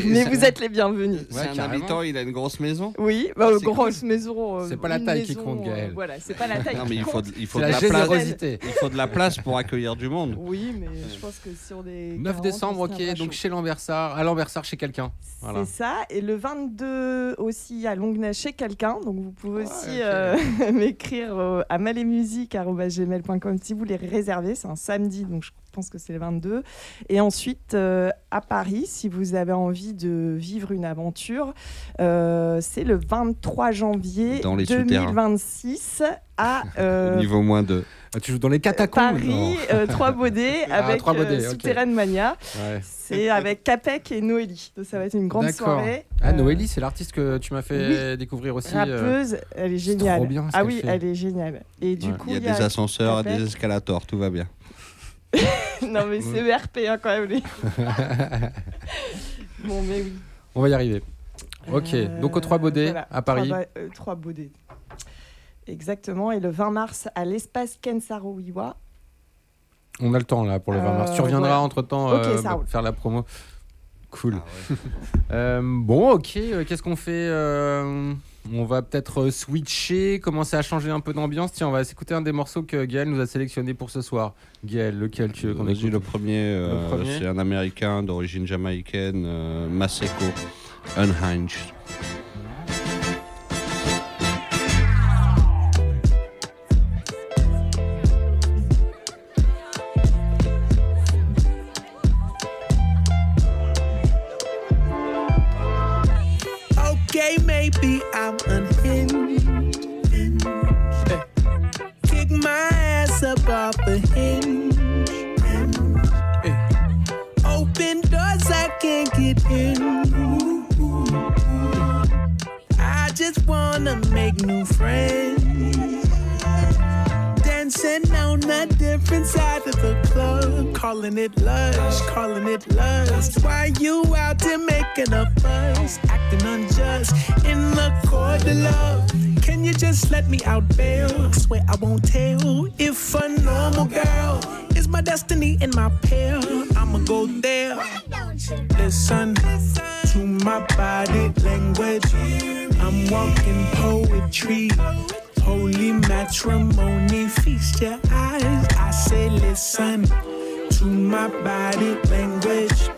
Mais vous êtes les bienvenus.
C'est
Ouais,
un
carrément.
habitant, il a une grosse maison?
Oui,
C'est
grosse maison.
C'est pas la
une
taille qui
maison,
compte, Gaël.
Voilà, c'est pas la taille
Non, mais
qui
il faut
compte.
de, il faut
C'est
de
la
la place.
générosité.
Il faut de la place pour accueillir du monde.
Oui, mais je pense que sur des
9
40,
décembre,
on serait
ok,
pas
donc
chaud.
chez Lambersart, à Lambersart chez quelqu'un. Voilà.
C'est ça. Et le 22 aussi à Longnes chez quelqu'un. Donc vous pouvez aussi
ok.
m'écrire à malémusique@gmail.com si vous les réservez. C'est un samedi, donc je pense que c'est le 22. Et ensuite à Paris, si vous avez envie de vivre une aventure, c'est le 23 janvier
Dans les souterrains.
2026 à
Niveau moins 2.
Ah, tu joues dans les catacombes?
Paris, Trois-Baudets,
Ah,
avec
Trois-Baudets, ok.
Souterraine Mania.
Ouais.
C'est avec Capek et Noélie. Donc ça va être une grande
D'accord.
soirée.
Ah, Noélie, c'est l'artiste que tu m'as fait découvrir aussi.
Rappeuse, elle est
c'est
géniale.
trop bien ce
Ah
qu'elle
oui,
fait.
elle est géniale. Et du
Ouais.
coup,
Il y a des ascenseurs et
Capek.
des escalators, tout va bien.
Non mais c'est ERP hein, quand même. Bon mais oui.
On va y arriver. Ok, donc aux Trois-Baudets,
Voilà.
à Paris.
Trois-Baudets. Exactement. Et le 20 mars à l'espace Ken Saro-Wiwa.
On a le temps là pour le 20 mars. Tu reviendras
voilà.
entre-temps
Ok, ça roule.
faire la promo. Cool.
Ah ouais.
Bon, ok, qu'est-ce qu'on fait On va peut-être switcher, commencer à changer un peu d'ambiance. Tiens, on va s'écouter un des morceaux que Gaël nous a sélectionné pour ce soir. Gaël, lequel tu veux qu'on
Vas-y,
écoute?
le premier,
Le premier.
c'est un Américain d'origine jamaïcaine, Maseko, Unhinged.
Okay, maybe I'm unhinged. Kick my ass up off a hinge. Open doors I can't get in. I just wanna make new friends. Dancing on a different side of the club. Calling it lust, calling it lust. Why you out there making a fuss? Acting unjust in the court of love. Can you just let me out bail? I swear I won't tell if a normal girl is my destiny and my pair. I'ma go there. Listen to my body language. I'm walking poetry. Holy matrimony, feast your eyes. I say listen to my body language.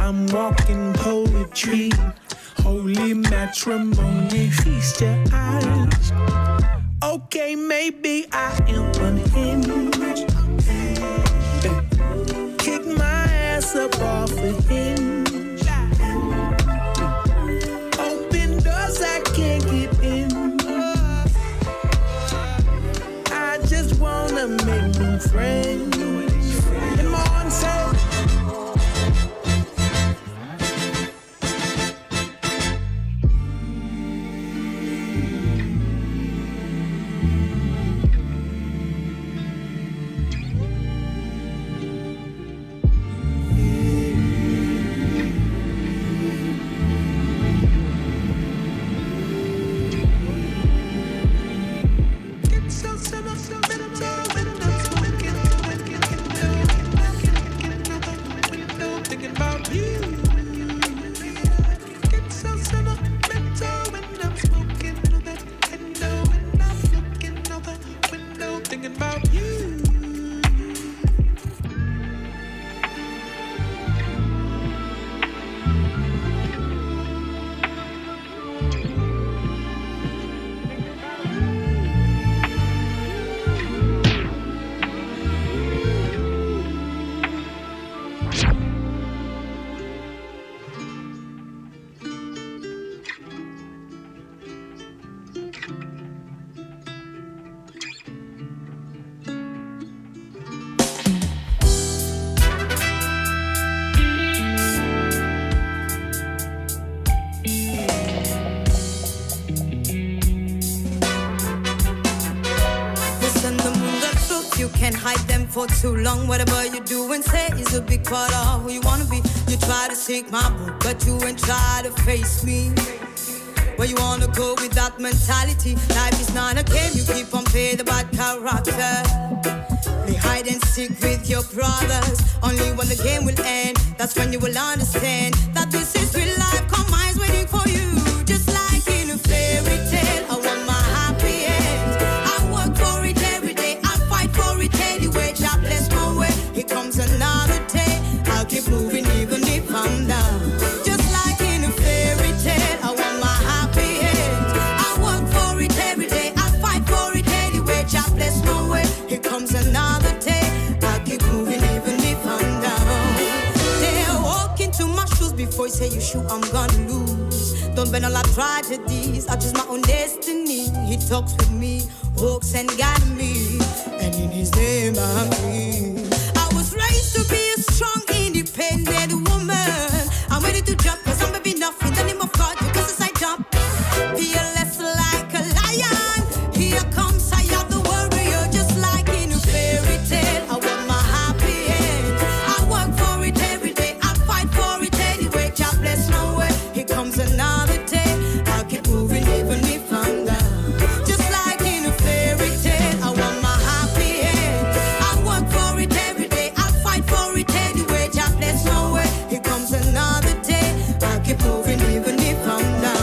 I'm walking poetry. Holy matrimony, feast your eyes. Okay, maybe I am unhinged. Kick my ass up off a hinge. Open doors I can't get in. I just wanna make new friends. And more said.
For too long, whatever you do and say is a big part of who you wanna be. You try to take my book, but you ain't try to face me. Where you wanna go with that mentality? Life is not a game, you keep on playing the bad character. Play hide and seek with your brothers. Only when the game will end, that's when you will understand that this is real life. Come on, is waiting for you. Just like in a fairy tale, I want my happy end. I work for it every day, I fight for it anyway. God bless my way, here comes another day. I'll keep moving even if I'm down. Just like in a fairy tale, I want my happy end. I work for it every day, I fight for it anyway. God bless my way, here comes another day. I'll keep moving even if I'm down. They'll walk into my shoes before you say you shoot, I'm gonna lose. Don't bend all our tragedies, I choose my own destiny. He talks with me, walks and guides me, and in his name I'm free. I was raised to be a strong, independent woman. I'm ready to jump, cause I'm baby enough in the name of God, because as I jump, fearless like a lion. Here comes I am the warrior, just like in a fairy tale. I want my happy end. I work for it every day, I fight for it anyway. God bless my way, here comes another day. I'll keep moving even if I'm down. Just like in a fairy tale, I want my happy end. I work for it every day, I fight for it anyway. God bless my way, here comes another day. I'll keep moving even if I'm down.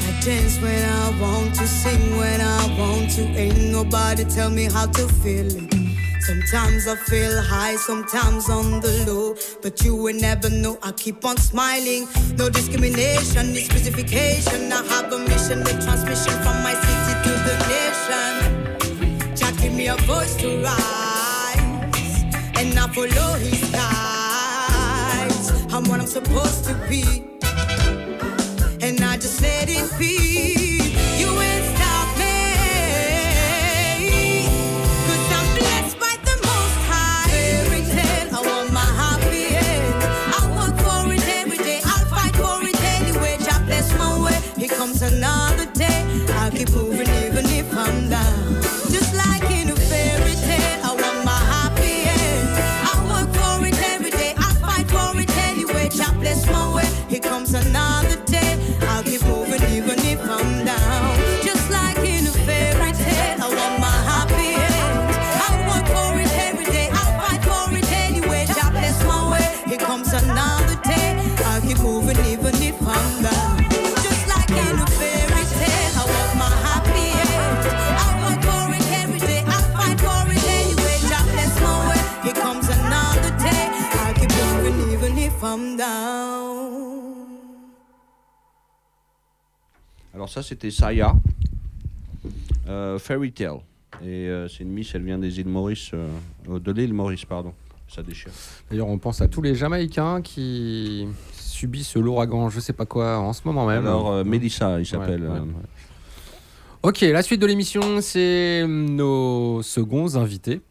I dance when I want to, sing when I want to. Ain't nobody tell me how to feel it. Sometimes I feel high, sometimes on the low, but you will never know. I keep on smiling. No discrimination, no specification. I have a mission, make transmission from my city to the nation. Jah give me a voice to rise, and I follow his guides. I'm what I'm supposed to be, and I just let it be. You ain't stop me, 'cause I'm blessed by the Most High. Fairy tale, I want my happy end. I work for it every day, I'll fight for it anyway. God bless my way, here comes another day. I'll keep moving even if I'm down. Just like in a fairy tale, I want my happy end. I work for it every day, I'll fight for it anyway. God bless my way, here comes another day. I'll keep moving even if I'm down. Just like in a fairy tale, I want my happy end. I work for it every day, I'll fight for it anyway. God bless my way, here comes another day. I'll keep moving even if I'm down. Just like in a fairy tale, I want my happy end. I work for it every day, I'll fight for it anyway. God bless my way, here comes another day. I'll keep moving even if I'm down.
Alors ça c'était Saya, Fairy Tale. Et c'est une miss, elle vient des îles Maurice, de l'île Maurice, pardon. Ça déchire.
D'ailleurs, on pense à tous les Jamaïcains qui subissent l'ouragan, je sais pas quoi, en ce moment même.
Alors Mélissa, il s'appelle.
Ouais. Ok, la suite de l'émission, c'est nos seconds invités.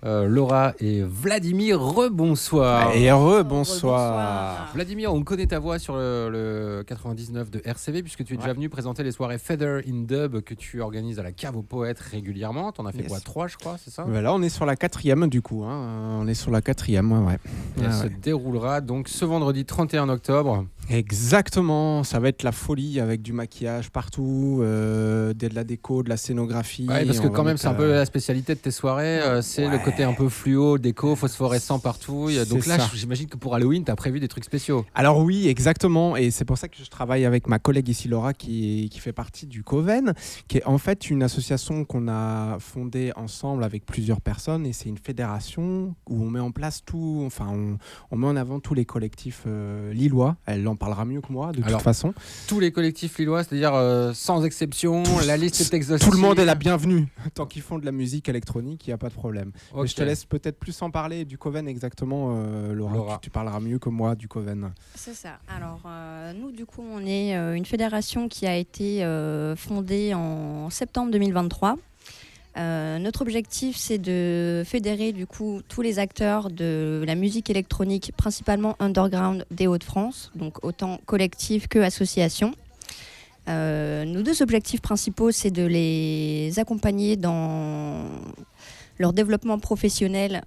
Laura et Vladimir, rebonsoir.
Et rebonsoir.
Vladimir, on connaît ta voix sur le 99 de RCV puisque tu es déjà venu présenter les soirées Feather in Dub que tu organises à la Cave aux Poètes régulièrement. T'en as fait quoi, 3 je crois, c'est ça?
Là on est sur la 4e du coup, hein. On est sur la 4e, ouais.
Et elle se déroulera donc ce vendredi 31 octobre.
Exactement, ça va être la folie avec du maquillage partout, de la déco, de la scénographie.
Ouais, parce que quand même c'est un peu la spécialité de tes soirées, c'est le côté un peu fluo, déco, phosphorescent partout. Donc là, j'imagine que pour Halloween, tu as prévu des trucs spéciaux.
Alors oui, exactement, et c'est pour ça que je travaille avec ma collègue ici Laura qui fait partie du Coven, qui est en fait une association qu'on a fondée ensemble avec plusieurs personnes, et c'est une fédération où on met en place tout, enfin on met en avant tous les collectifs lillois. Elle en parlera mieux que moi de toute façon.
Tous les collectifs lillois, c'est-à-dire sans exception, la liste est exhaustive.
Tout le monde est la bienvenue. Tant qu'ils font de la musique électronique, il n'y a pas de problème.
Okay.
Mais je te laisse peut-être plus en parler du Coven exactement, Laura. Tu parleras mieux que moi du Coven.
C'est ça. Alors, nous, du coup, on est une fédération qui a été fondée en septembre 2023. Notre objectif, c'est de fédérer du coup tous les acteurs de la musique électronique, principalement underground des Hauts-de-France, donc autant collectif que association. Nos 2 objectifs principaux, c'est de les accompagner dans leur développement professionnel,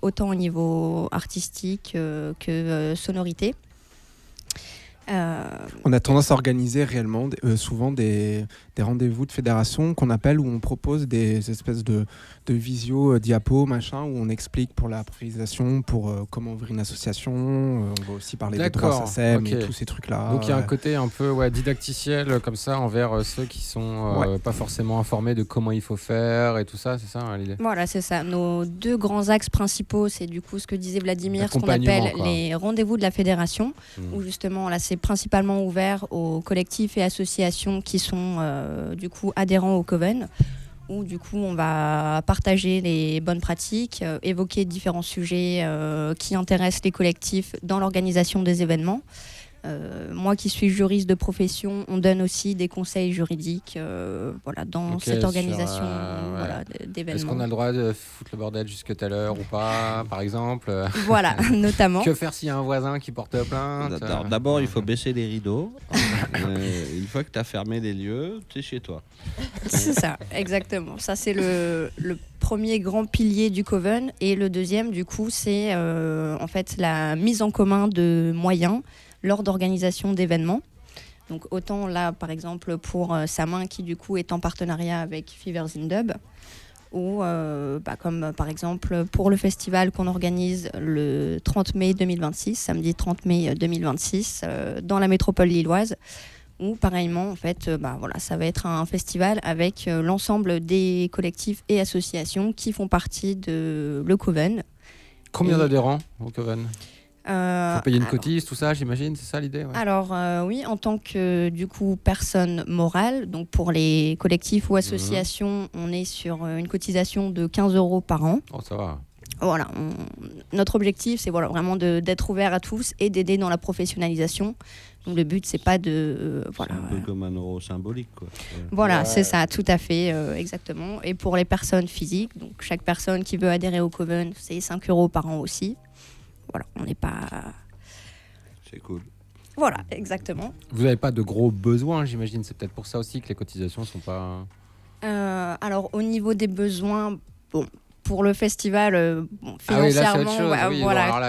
autant au niveau artistique que sonorité.
On a tendance à organiser réellement souvent des rendez-vous de fédération qu'on appelle, où on propose des espèces de visio diapo machin, où on explique pour la professionnalisation, pour comment ouvrir une association. On va aussi parler des droits SACEM et tous ces trucs là.
Donc il y a un côté un peu didacticiel comme ça envers ceux qui sont pas forcément informés de comment il faut faire et tout ça, c'est ça l'idée?
Voilà, c'est ça. Nos 2 grands axes principaux, c'est du coup ce que disait Vladimir, ce qu'on appelle les rendez-vous de la fédération, où justement là c'est principalement ouvert aux collectifs et associations qui sont du coup adhérents au Coven, où du coup on va partager les bonnes pratiques, évoquer différents sujets qui intéressent les collectifs dans l'organisation des événements. Moi qui suis juriste de profession, on donne aussi des conseils juridiques dans cette organisation d'événements.
Est-ce qu'on a le droit de foutre le bordel jusqu'à telle heure ou pas, par exemple?
Voilà, notamment.
Que faire s'il y a un voisin qui porte plainte?
D'abord, il faut baisser les rideaux. Une fois que tu as fermé les lieux, tu es chez toi.
C'est ça, exactement. Ça, c'est le premier grand pilier du Coven. Et le deuxième, du coup, c'est en fait la mise en commun de moyens lors d'organisation d'événements. Donc autant là, par exemple, pour Samin, qui du coup est en partenariat avec Fevers in Dub, ou comme par exemple pour le festival qu'on organise le 30 mai 2026, samedi 30 mai 2026, dans la métropole lilloise, où pareillement, en fait, ça va être un festival avec l'ensemble des collectifs et associations qui font partie de le Coven.
Combien d'adhérents au Coven? Faut payer une cotise, tout ça, j'imagine, c'est ça l'idée?
Alors oui, en tant que du coup personne morale, donc pour les collectifs ou associations, on est sur une cotisation de 15 € par an.
Oh, ça va.
Voilà, notre objectif, c'est vraiment d'être ouvert à tous et d'aider dans la professionnalisation. Donc le but, c'est pas de...
c'est un peu comme un euro symbolique, quoi.
Voilà, c'est ça, tout à fait, exactement. Et pour les personnes physiques, donc chaque personne qui veut adhérer au Coven, c'est 5 € par an aussi. Voilà, on n'est pas...
C'est cool.
Voilà, exactement.
Vous n'avez pas de gros besoins, j'imagine. C'est peut-être pour ça aussi que les cotisations ne sont pas...
Alors, au niveau des besoins, pour le festival, financièrement,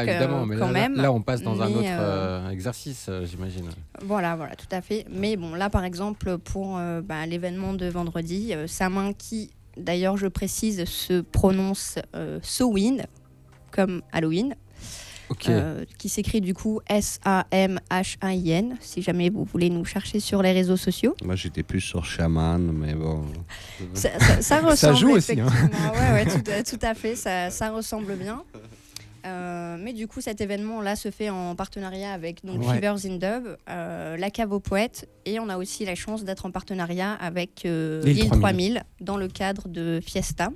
évidemment. Mais
quand même.
Là, on passe dans un autre exercice, j'imagine.
Voilà, tout à fait. Mais là, par exemple, pour l'événement de vendredi, Samin, qui, d'ailleurs, je précise, se prononce Sowin, comme Halloween. Qui s'écrit du coup SAMHAIN, si jamais vous voulez nous chercher sur les réseaux sociaux.
Moi j'étais plus sur Shaman, mais bon.
Ça ressemble,
ça joue aussi,
effectivement. Ouais, tout à fait, ça ressemble bien. Mais du coup, cet événement-là se fait en partenariat avec Fevers in Dub, la Cave aux Poètes, et on a aussi la chance d'être en partenariat avec l'île 3000 dans le cadre de Fiesta.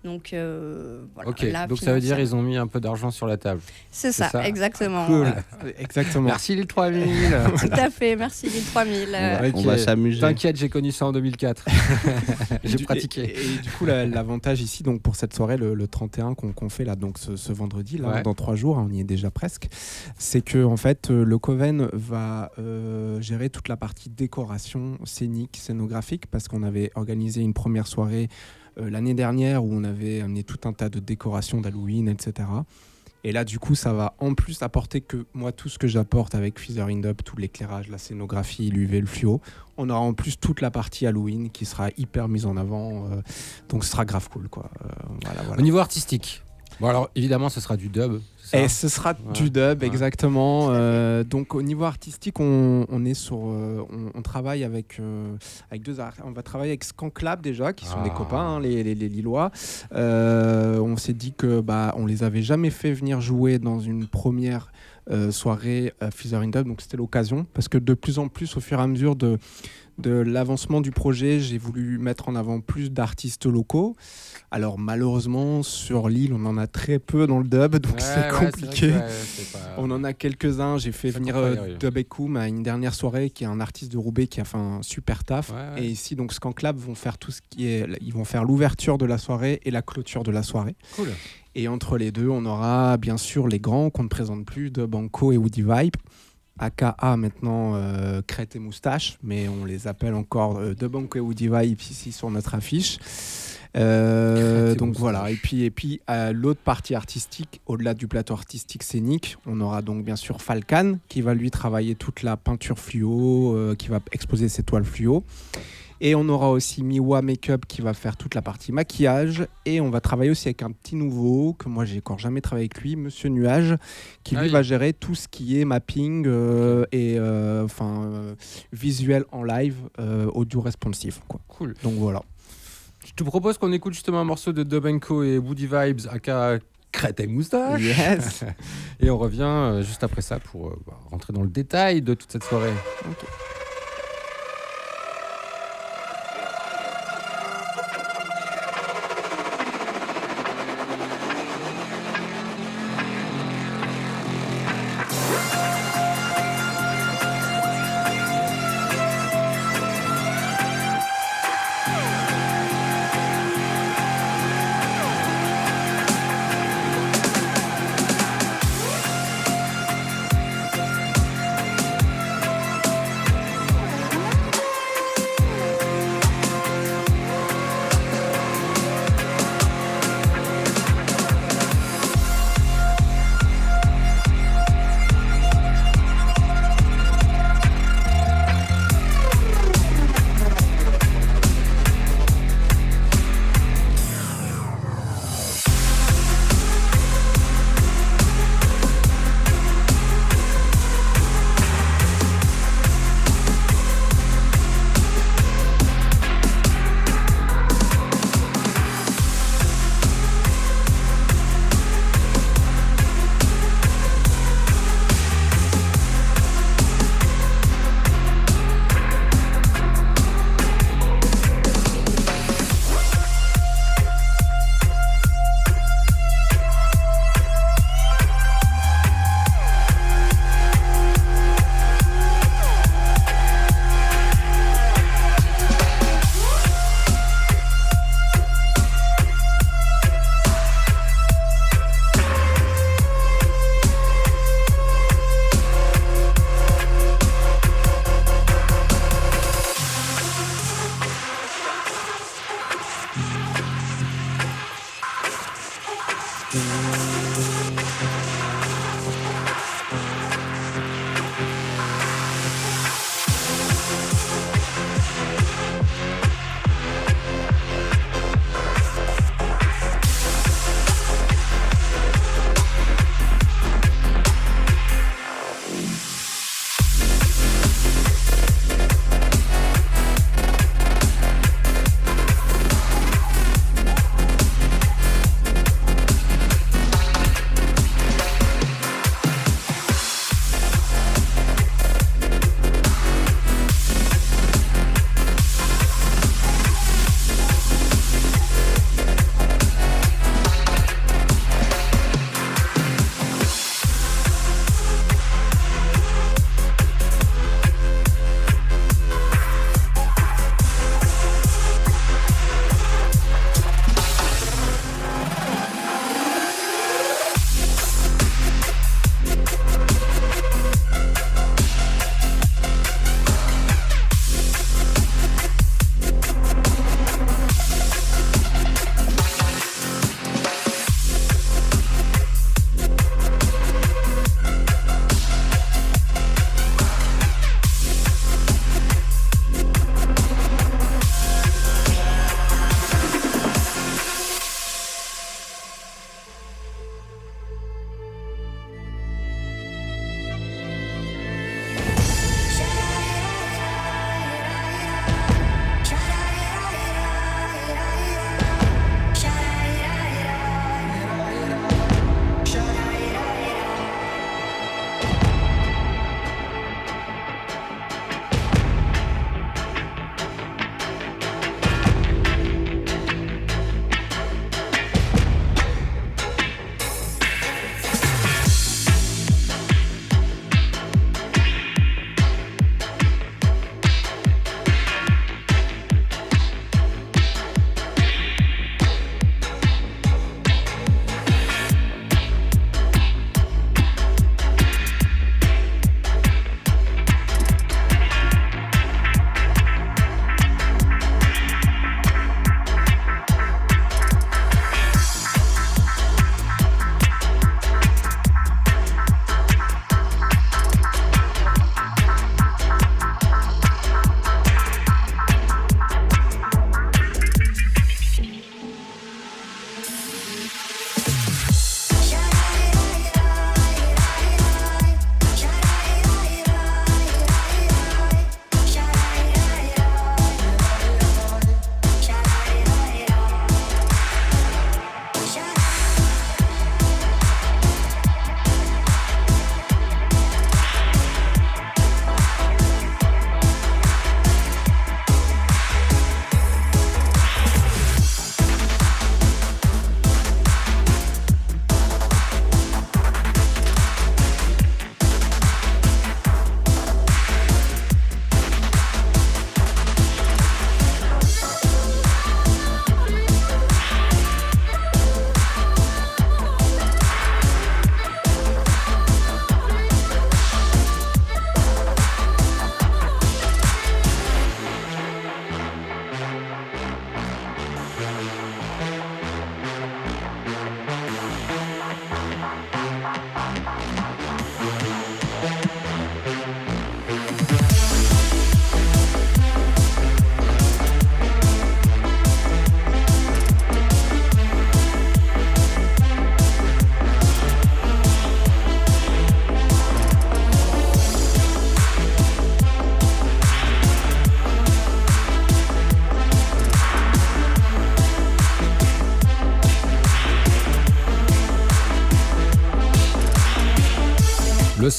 Donc, là,
donc ça veut dire qu'ils ont mis un peu d'argent sur la table.
C'est ça, exactement.
Cool. Exactement.
Merci l'île 3000.
Tout à fait, merci l'île 3000.
On va s'amuser.
T'inquiète, j'ai connu ça en 2004. J'ai pratiqué.
Et du coup, l'avantage ici, donc pour cette soirée, le 31 qu'on fait là, donc ce vendredi, là, dans 3 jours, on y est déjà presque, c'est que en fait, le Coven va gérer toute la partie décoration scénique, scénographique, parce qu'on avait organisé une première soirée l'année dernière où on avait amené tout un tas de décorations d'Halloween, etc. Et là, du coup, ça va en plus apporter que moi, tout ce que j'apporte avec Feather in Dub, tout l'éclairage, la scénographie, l'UV, le fluo, on aura en plus toute la partie Halloween qui sera hyper mise en avant. Donc, ce sera grave cool, quoi. Voilà.
Au niveau artistique, bon, alors évidemment, ce sera du dub.
Et ce sera du dub, exactement. Donc au niveau artistique, on est sur, on travaille avec deux artistes. On va travailler avec Skankklab déjà, qui sont des copains, les Lillois. On s'est dit que on les avait jamais fait venir jouer dans une première soirée Feather in Dub, donc c'était l'occasion, parce que de plus en plus, au fur et à mesure de de l'avancement du projet, j'ai voulu mettre en avant plus d'artistes locaux. Alors malheureusement, sur l'île, on en a très peu dans le dub, donc c'est compliqué. On en a quelques-uns. J'ai fait venir Dub Ekoum à une dernière soirée, qui est un artiste de Roubaix qui a fait un super taf. Et ici, donc Skanklab vont faire tout ce qui est... Ils vont faire l'ouverture de la soirée et la clôture de la soirée.
Cool.
Et entre les deux, on aura bien sûr les grands qu'on ne présente plus, de Banco et Woody Vibe. AKA maintenant Crête et Moustache, mais on les appelle encore de Banco et Woody Vibe ici sur notre affiche. Donc voilà, et puis l'autre partie artistique, au-delà du plateau artistique scénique, on aura donc bien sûr Falcan qui va lui travailler toute la peinture fluo, qui va exposer ses toiles fluo. Et on aura aussi Miwa Makeup qui va faire toute la partie maquillage. Et on va travailler aussi avec un petit nouveau, que moi j'ai encore jamais travaillé avec lui, Monsieur Nuage, qui lui va gérer tout ce qui est mapping et visuel en live, audio responsif, quoi.
Cool.
Donc voilà.
Je te propose qu'on écoute justement un morceau de Dub & Co et Woody Vibes, aka Crête et Moustache.
Yes.
Et on revient juste après ça pour rentrer dans le détail de toute cette soirée.
Ok.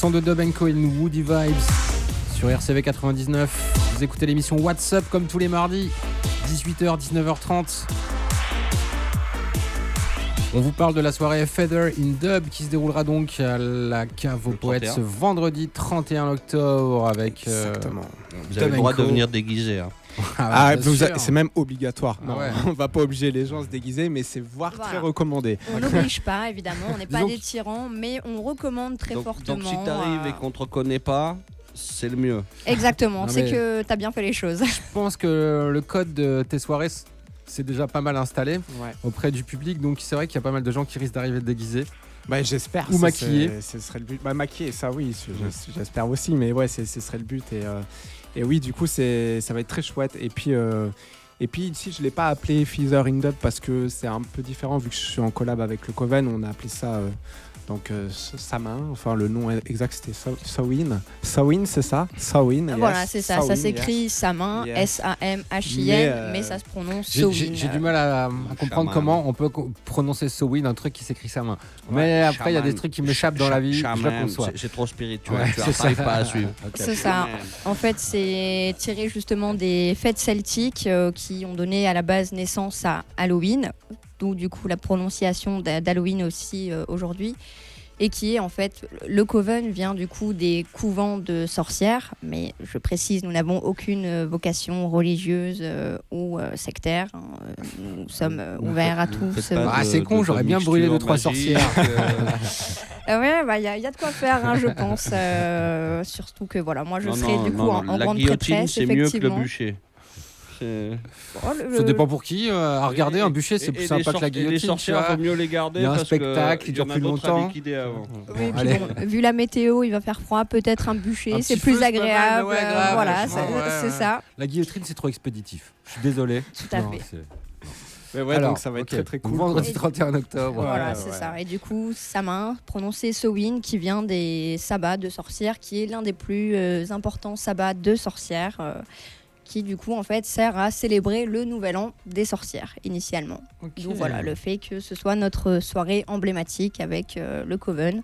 Son de Dub & Co et Woody Vibes sur RCV 99. Vous écoutez l'émission What's Up comme tous les mardis, 18h, 19h30. On vous parle de la soirée Feather in Dub qui se déroulera donc à la Cave aux Poètes ce vendredi 31 octobre avec.
Exactement.
Vous avez le droit de venir déguisé. Hein.
C'est même obligatoire.
Ah ouais.
On va pas obliger les gens à se déguiser, mais c'est très recommandé.
On n'oblige pas, évidemment, on n'est pas des tyrans, mais on recommande très fortement.
Donc si t'arrives et qu'on te reconnaît pas, c'est le mieux.
Exactement, c'est que t'as bien fait les choses.
Je pense que le code de tes soirées c'est déjà pas mal installé auprès du public, donc c'est vrai qu'il y a pas mal de gens qui risquent d'arriver déguisés.
Bah, j'espère.
Ou maquillés.
Ce serait le but. Bah, maquillés, ça oui, j'espère aussi, mais ouais, ce serait le but. Et oui, du coup, ça va être très chouette. Et puis ici, je l'ai pas appelé Feather in Dub parce que c'est un peu différent vu que je suis en collab avec le Coven. On a appelé ça Samin. Enfin, le nom exact c'était Sawin. Sawin, c'est ça. Sawin.
Voilà, c'est ça. Ça s'écrit Samin, S-A-M-H-I-N, mais ça se prononce Sawin.
J'ai du mal à comprendre comment on peut prononcer Sawin, un truc qui s'écrit Samin. Mais après, il y a des trucs qui m'échappent dans la vie. Je le conçois.
C'est trop spirituel. Tu n'arrives pas à suivre.
C'est ça. En fait, c'est tiré justement des fêtes celtiques qui ont donné à la base naissance à Halloween. D'où du coup la prononciation d'Halloween aussi aujourd'hui, et qui est en fait, le Coven vient du coup des couvents de sorcières, mais je précise, nous n'avons aucune vocation religieuse ou sectaire, nous sommes ouverts à tous.
C'est con, j'aurais bien brûlé 2-3 sorcières.
Ouais, bah il y a de quoi faire, hein, je pense, surtout que voilà, moi je serai du coup en grande prêtresse,
c'est mieux que le bûcher.
Ça dépend pour qui. À regarder, un bûcher, c'est plus sympa que la guillotine.
Les sorcières, il vaut mieux les garder.
Il y a un spectacle, il dure plus longtemps.
Oui, vu la météo, il va faire froid. Peut-être un bûcher, c'est plus agréable. Voilà, c'est ça.
La guillotine, c'est trop expéditif. Je suis désolé.
Tout à fait.
Mais ouais, alors, donc ça va être très très cool.
Vendredi 31 octobre.
Voilà, c'est ça. Et du coup, Samin, prononcé Sowin, qui vient des sabbats de sorcières, qui est l'un des plus importants sabbats de sorcières. Qui du coup en fait sert à célébrer le nouvel an des sorcières initialement. Donc voilà, le fait que ce soit notre soirée emblématique avec le Coven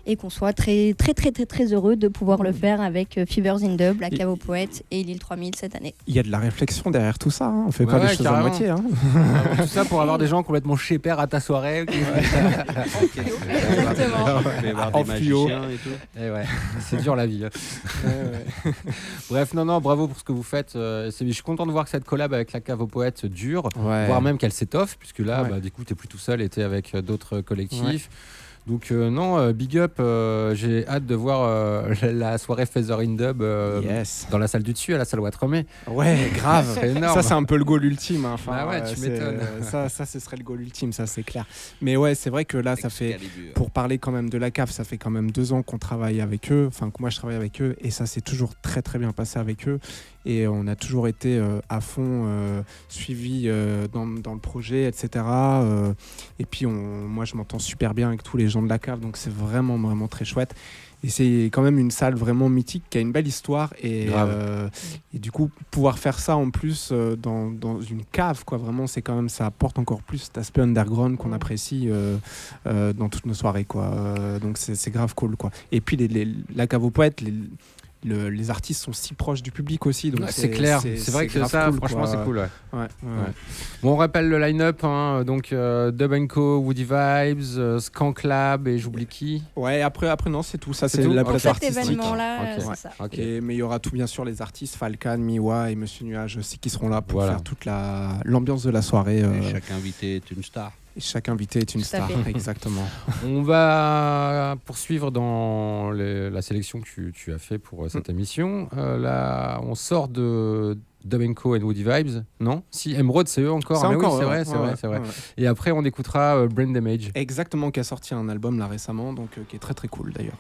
et qu'on soit très très très très très heureux de pouvoir le faire avec Fevers in Dub, la Cave aux Poètes et l'île 3000 cette année.
Il y a de la réflexion derrière tout ça, hein. On fait pas les choses à moitié. Hein.
Tout ça pour avoir des gens complètement chépères à ta soirée.
Exactement.
En fluo et tout.
Et ouais, c'est dur la vie. Bref, non, bravo pour ce que vous faites. Je suis content de voir que cette collab avec la Cave aux Poètes dure, voire même qu'elle s'étoffe, puisque là, du coup, t'es plus tout seul et t'es avec d'autres collectifs. Donc non, big up, j'ai hâte de voir la soirée Feather in Dub dans la salle du dessus, à la salle Ouattremé.
Ouais, grave.
C'est énorme.
Ça, c'est un peu le goal ultime. Hein. Enfin,
tu m'étonnes.
Ça, ce serait le goal ultime, ça c'est clair. Mais ouais, c'est vrai que là, ça fait, pour parler quand même de la cave, ça fait quand même 2 ans qu'on travaille avec eux, enfin que moi je travaille avec eux, et ça s'est toujours très très bien passé avec eux. Et on a toujours été à fond suivi dans le projet, etc. Et puis moi je m'entends super bien avec tous les gens de la cave, donc c'est vraiment vraiment très chouette. Et c'est quand même une salle vraiment mythique qui a une belle histoire et du coup pouvoir faire ça en plus dans une cave, quoi, vraiment c'est quand même, ça apporte encore plus cet aspect underground qu'on apprécie dans toutes nos soirées, quoi. Donc c'est grave cool, quoi. Et puis la Cave aux Poètes, les artistes sont si proches du public aussi, donc
c'est clair. C'est vrai que ça, cool, franchement, c'est cool. Ouais. Bon, on rappelle le line-up, hein, donc Dub & Co, Woody Vibes, Skank Lab et j'oublie qui.
Ouais, après non, c'est tout. Ça, c'est la plateforme artistique.
Cet événement-là, c'est ça.
Mais il y aura tout, bien sûr, les artistes Falcan, Miwa et Monsieur Nuage aussi qui seront là pour faire toute l'ambiance de la soirée.
Et chaque invité est une star.
Et chaque invité est une star, exactement.
On va poursuivre dans la sélection que tu as fait pour cette émission. Là, on sort de Dub & Co et Woody Vibes, non? Si, Emerald, c'est eux encore.
C'est encore,
oui, c'est vrai. Et après, on écoutera Brain Damage.
Exactement, qui a sorti un album là récemment, donc qui est très très cool d'ailleurs.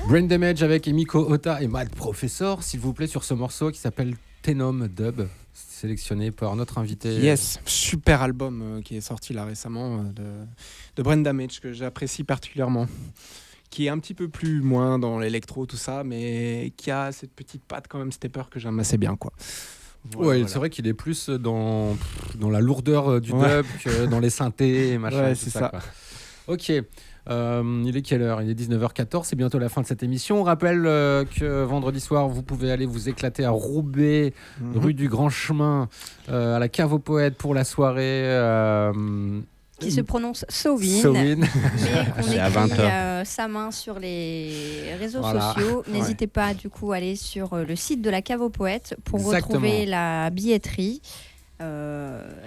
Brain Damage avec Emiko Ota et Mad Professor, s'il vous plaît, sur ce morceau qui s'appelle Tenom Dub, sélectionné par notre invité.
Yes, super album qui est sorti là récemment de Brain Damage que j'apprécie particulièrement. Qui est un petit peu plus moins dans l'électro, tout ça, mais qui a cette petite patte quand même stepper que j'aime assez bien, quoi.
Voilà. C'est vrai qu'il est plus dans la lourdeur du dub que dans les synthés et machin.
Ouais, c'est ça.
Quoi. Ok. Il est quelle heure ? Il est 19h14, c'est bientôt la fin de cette émission. On rappelle que vendredi soir, vous pouvez aller vous éclater à Roubaix, rue du Grand Chemin, à la Cave aux Poètes pour la soirée.
Qui se prononce Sowin,
Sowin.
mais qu'on
C'est à
écrit
20h.
sa main sur les réseaux
Voilà.
sociaux. N'hésitez pas du coup à aller sur le site de la Cave aux Poètes pour
Exactement.
retrouver la billetterie.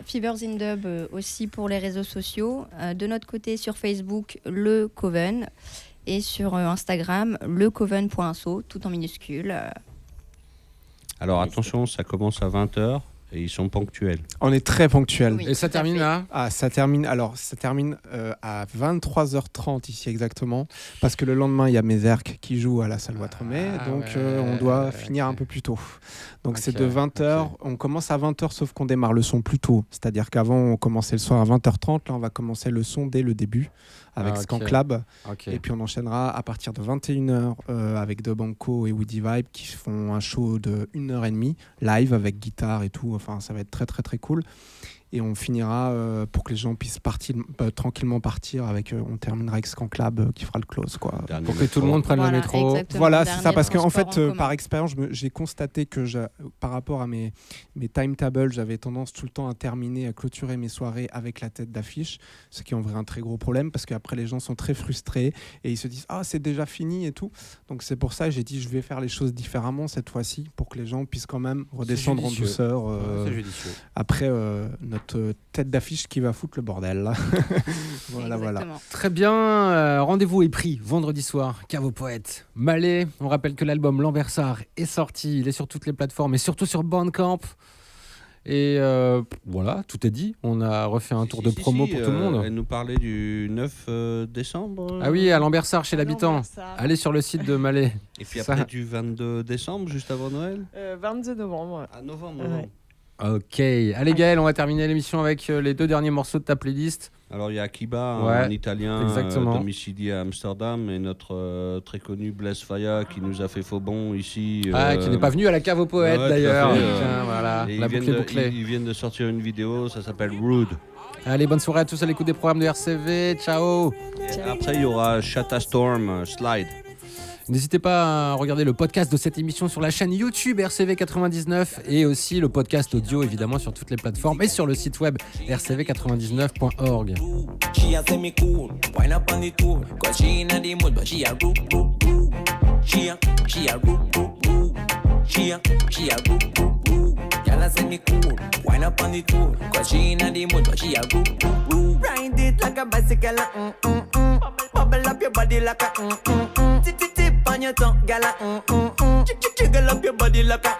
Fevers in Dub aussi pour les réseaux sociaux. De notre côté sur Facebook, le Coven, et sur Instagram, lecoven.so, tout en minuscule.
Alors attention, ça commence à 20h et ils sont ponctuels.
On est très ponctuel.
Oui,
Et ça
tout à
termine
fait.
là ?
Ah, ça termine à 23h30 ici exactement, parce que le lendemain il y a Mézerc qui joue à la salle Ouattremé, donc on doit finir un peu plus tôt. Donc c'est de 20h, on commence à 20h sauf qu'on démarre le son plus tôt, c'est-à-dire qu'avant on commençait le son à 20h30, là on va commencer le son dès le début avec Skanklab, et puis on enchaînera à partir de 21h avec De Banco et Woody Vibe qui font un show de 1h30 live avec guitare et tout, enfin ça va être très très très cool. Et on finira pour que les gens puissent tranquillement partir avec. On terminera avec Skanklab qui fera le close, quoi.
Pour que tout le monde prenne le métro.
exactement.
Voilà, c'est ça, parce qu'en
Dernier
fait,
transport en commun.
par expérience, j'ai constaté que par rapport à mes timetables, j'avais tendance tout le temps à terminer, à clôturer mes soirées avec la tête d'affiche, ce qui est en vrai un très gros problème parce qu'après les gens sont très frustrés et ils se disent ah c'est déjà fini et tout. Donc c'est pour ça que j'ai dit je vais faire les choses différemment cette fois-ci pour que les gens puissent quand même redescendre en douceur.
C'est judicieux.
Après notre tête d'affiche qui va foutre le bordel là. voilà.
Exactement.
Très bien, rendez-vous est pris vendredi soir, Cave aux Poètes. Malais, on rappelle que l'album Lambersart est sorti, il est sur toutes les plateformes et surtout sur Bandcamp. Et voilà, tout est dit. On a refait un tour de promo pour tout le monde.
Elle nous parlait du 9 décembre.
Ah oui, à Lambersart chez l'habitant.
Lambersart.
Allez sur le site de Malais.
Et puis
Ça.
après du 22 décembre, juste avant Noël.
22 novembre.
À novembre.
Ouais.
Ok, allez Gaël, on va terminer l'émission avec les 2 derniers morceaux de ta playlist.
Alors il y a Akiba,
Ouais,
un Italien
exactement.
domicilié à Amsterdam, et notre très connu Blaise Faya qui nous a fait faux bon ici.
Qui n'est pas venu à la Cave aux Poètes
ouais,
d'ailleurs.
tout à fait,
Tiens, voilà,
et
la
ils
boucle est
viennent,
bouclée.
ils viennent de sortir une vidéo, ça s'appelle Rude.
Allez, bonne soirée à tous à l'écoute des programmes de RCV. Ciao.
Et après il y aura Shatta Storm Slide.
N'hésitez pas à regarder le podcast de cette émission sur la chaîne YouTube RCV99 et aussi le podcast audio évidemment sur toutes les plateformes et sur le site web rcv99.org.
She a say me cool, wine up on the tour, cause she inna the mood, but she a root. She a root. She a root. Y'all a say me cool, wine up on the tour, cause she inna the mood, but she a root. Ride it like a bicycle, bubble up your body like a tip on your tongue, gala, jiggle up your body like a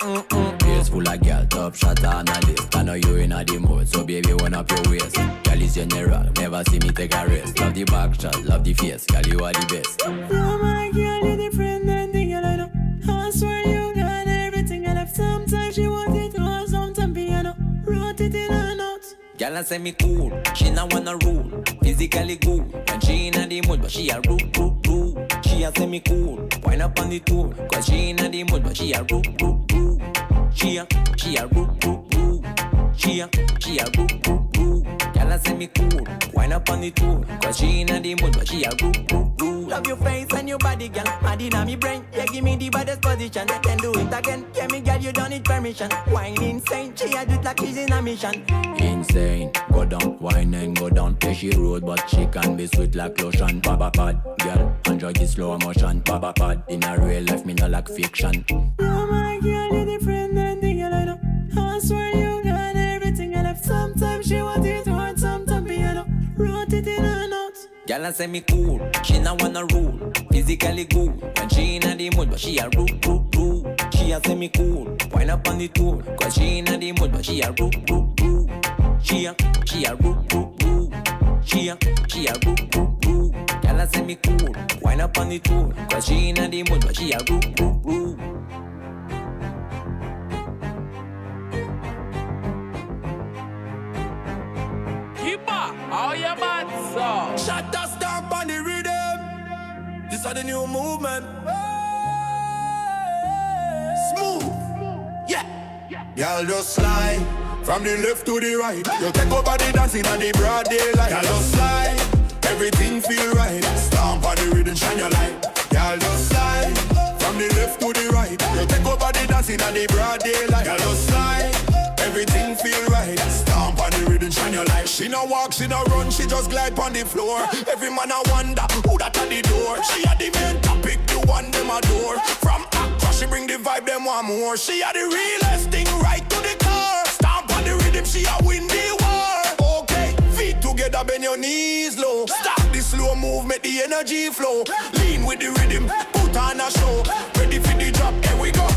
Place full of girl, top shot on a list. I know you inna the mood, so baby, wind up your waist. Girl is general, never see me take a rest. Love the back shot, love the face, girl you are the best. Oh my girl, you're different than the girl I know. I swear you got everything I left. Sometimes she want it all, sometimes piano. Wrote it in her notes. Girl I say me cool, she not wanna rule. Physically good, and she inna the mood, but she a root. She a say me cool, wind up on the tour, cause she inna the mood, but she a root. She a root. She a root. Girl I say me cool, wind up on the tour, cause she inna the mood, but she a root. Love your face and your body, girl. Mad inna me brain. Yeah, give me the baddest position. Then do it again. Yeah, me girl, you don't need permission. Wine insane. She a do it like she's in a mission. Insane. Go down, wine and go down. Yeah, she road, but she can be sweet like lotion. Baba pad, girl. Enjoy the slow motion. Baba pad. In a real life, me not like fiction.
Oh my girl, you're different than the girl I know. I swear you got everything I left. Sometimes she want it hard, sometimes piano. Wrote it in her notes.
Girl, I say me cool. She not wanna rule. Physically good. When she inna the mood, but she a rude. She a say me cool. Wind up on the tour. Cause she inna the mood, but she a rude. She a rude. She a rude. Girl, I say me cool. Wind up on the tour. Cause she inna the mood, but she a rude.
All your bats up.
Shut us down on the rhythm. This are the new movement. Smooth. Yeah. Y'all just slide from the left to the right. You take over the dancing on the broad daylight. Y'all just slide. Everything feel right. Stomp on the rhythm, shine your light. Y'all just slide from the left to the right. You take over the dancing on the broad daylight. Y'all just slide. Everything feel right. Stomp on the rhythm, shine your light. She no walk, she no run, she just glide on the floor. Every man a wonder who that at the door. She a the main topic, the one them adore. From Accra, she bring the vibe, them want more. She a the realest thing right to the core. Stomp on the rhythm, she a win the war. Okay, feet together, bend your knees low. Stop the slow move, make the energy flow. Lean with the rhythm, put on a show. Ready for the drop, here we go.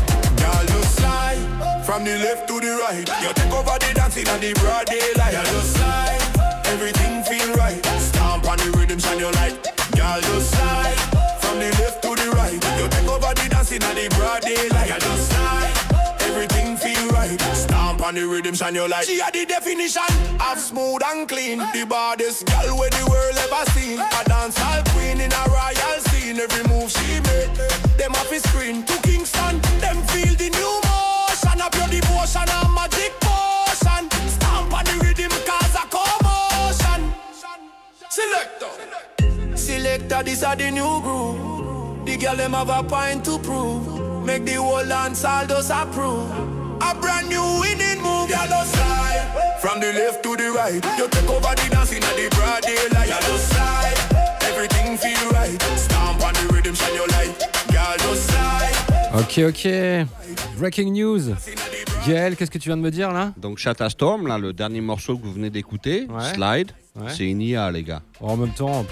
Y'all just slide from the left to the right. You take over the dancing on the broad daylight. Y'all just slide, everything feel right. Stomp on the rhythm, shine your light. Y'all just slide from the left to the right. You take over the dancing on the broad daylight. Y'all just slide, everything feel right. Stomp on the rhythm, shine your light. She had the definition of smooth and clean. The baddest girl where the world ever seen. A dancehall queen in a royal scene. Every move she made, them off his screen. To Kingston, them feel the new motion. Up your devotion and magic potion. Stamp on the rhythm cause a commotion. Selector, this are the new groove. The girl them have a point to prove. Make the whole dance all those approve. A brand new winning move. Y'all just slide from the left to the right. You take over the dancing at the broad daylight. Y'all just slide, everything feel right. Stamp on the rhythm, shine your light. Y'all just slide.
Ok. Breaking news. Gaël, qu'est-ce que tu viens de me dire là?
Donc Shatta Storm, là, le dernier morceau que vous venez d'écouter,
ouais.
Slide,
ouais.
C'est une IA, les gars.
En même temps,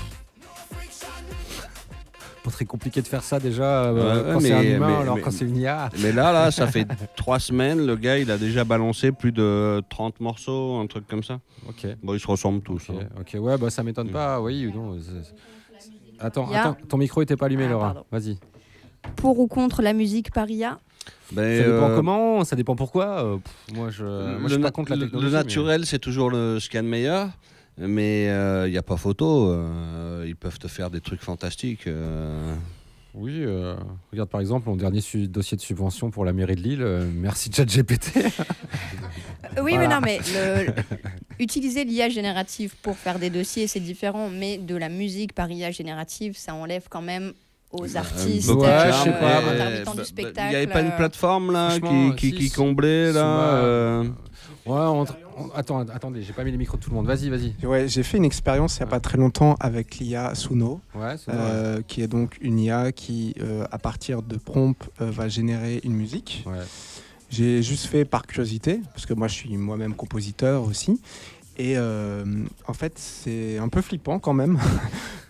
pas très compliqué de faire ça déjà quand c'est un humain, alors quand c'est une IA.
Mais là, ça fait 3 semaines, le gars, il a déjà balancé plus de 30 morceaux, un truc comme ça.
Ok.
Bon, ils se ressemblent tous.
Ok,
hein.
ok, ouais, bah ça m'étonne pas, oui ou non. Attends, ton micro était pas allumé, Laura.
Pardon.
Vas-y.
Pour ou contre la musique par IA?
Ça dépend comment, ça dépend pourquoi. Moi, je suis pas contre la technologie.
Le naturel, c'est toujours ce qu'il y a de meilleur. Mais il n'y a pas photo. Ils peuvent te faire des trucs fantastiques.
Oui, regarde par exemple mon dernier dossier de subvention pour la mairie de Lille. Merci ChatGPT.
Oui,
voilà.
mais non, mais utiliser l'IA générative pour faire des dossiers, c'est différent. Mais de la musique par IA générative, ça enlève quand même aux artistes, intermittents du spectacle.
Il n'y avait pas une plateforme là qui comblait là.
Ouais, attendez, j'ai pas mis les micros de tout le monde. Vas-y.
Ouais, j'ai fait une expérience il n'y a pas très longtemps avec l'IA Suno, qui est donc une IA qui, à partir de prompts, va générer une musique. Ouais. J'ai juste fait par curiosité, parce que moi je suis moi-même compositeur aussi. Et en fait, c'est un peu flippant quand même,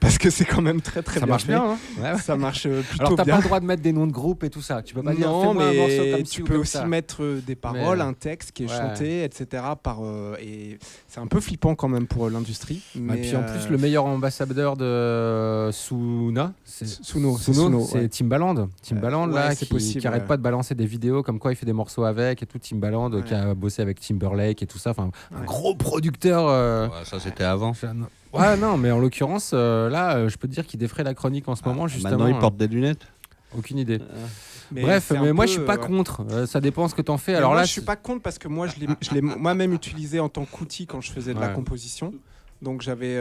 parce que c'est quand même très très bien fait.
Ça marche bien, hein. Ouais.
Ça marche plutôt bien.
Alors, t'as pas le droit de mettre des noms de groupes et tout ça. Tu peux pas dire
non,
fais-moi un morceau
mais
comme
tu peux aussi mettre des paroles, un texte qui est chanté, etc. Et c'est un peu flippant quand même pour l'industrie.
Et puis en plus, le meilleur ambassadeur de Suno, c'est Timbaland. Timbaland là, qui arrête pas de balancer des vidéos comme quoi il fait des morceaux avec et tout. Timbaland qui a bossé avec Timberlake et tout ça. Enfin, un gros producteur.
Ça c'était avant.
Ouais, non, mais en l'occurrence, là, je peux te dire qu'il défraie la chronique en ce moment, justement.
Maintenant, il porte des lunettes.
Aucune idée. Bref, mais moi, je suis pas contre. Ça dépend ce que t'en fais.
Alors là, je suis pas contre parce que moi, je l'ai moi-même utilisé en tant qu'outil quand je faisais de la composition. Donc j'avais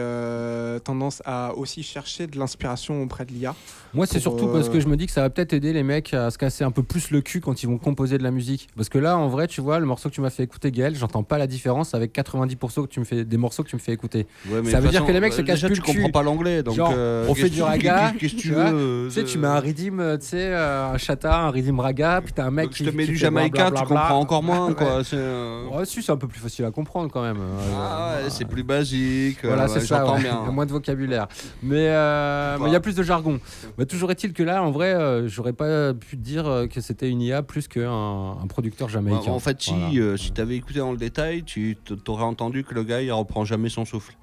tendance à aussi chercher de l'inspiration auprès de l'IA.
Moi, c'est surtout parce que je me dis que ça va peut-être aider les mecs à se casser un peu plus le cul quand ils vont composer de la musique. Parce que là, en vrai, tu vois, le morceau que tu m'as fait écouter, Gaël, j'entends pas la différence avec 90% des morceaux que tu me fais écouter.
Ouais, mais
ça veut dire
façon,
que les mecs se cassent plus
tu
le cul.
comprends pas l'anglais, donc
Genre, on fait du raga.
Qu'est-ce que tu
veux? Tu sais, tu mets un rythme, tu sais, un chata, un rythme raga, puis t'as un mec
donc
qui
je te mets
qui
du
fait
jamaïcain, tu
blablabla.
comprends encore moins, quoi.
Ouais, si, c'est un peu plus facile à comprendre quand même.
Ah ouais, c'est plus basique.
Voilà, c'est ça.
J'entends
Ouais.
bien.
Il y a moins de vocabulaire. Mais il y a plus de jargon. Bah, toujours est-il que là, en vrai, j'aurais pas pu te dire que c'était une IA plus qu'un producteur jamaïcain.
En fait, si tu avais écouté dans le détail, tu t'aurais entendu que le gars, il reprend jamais son souffle.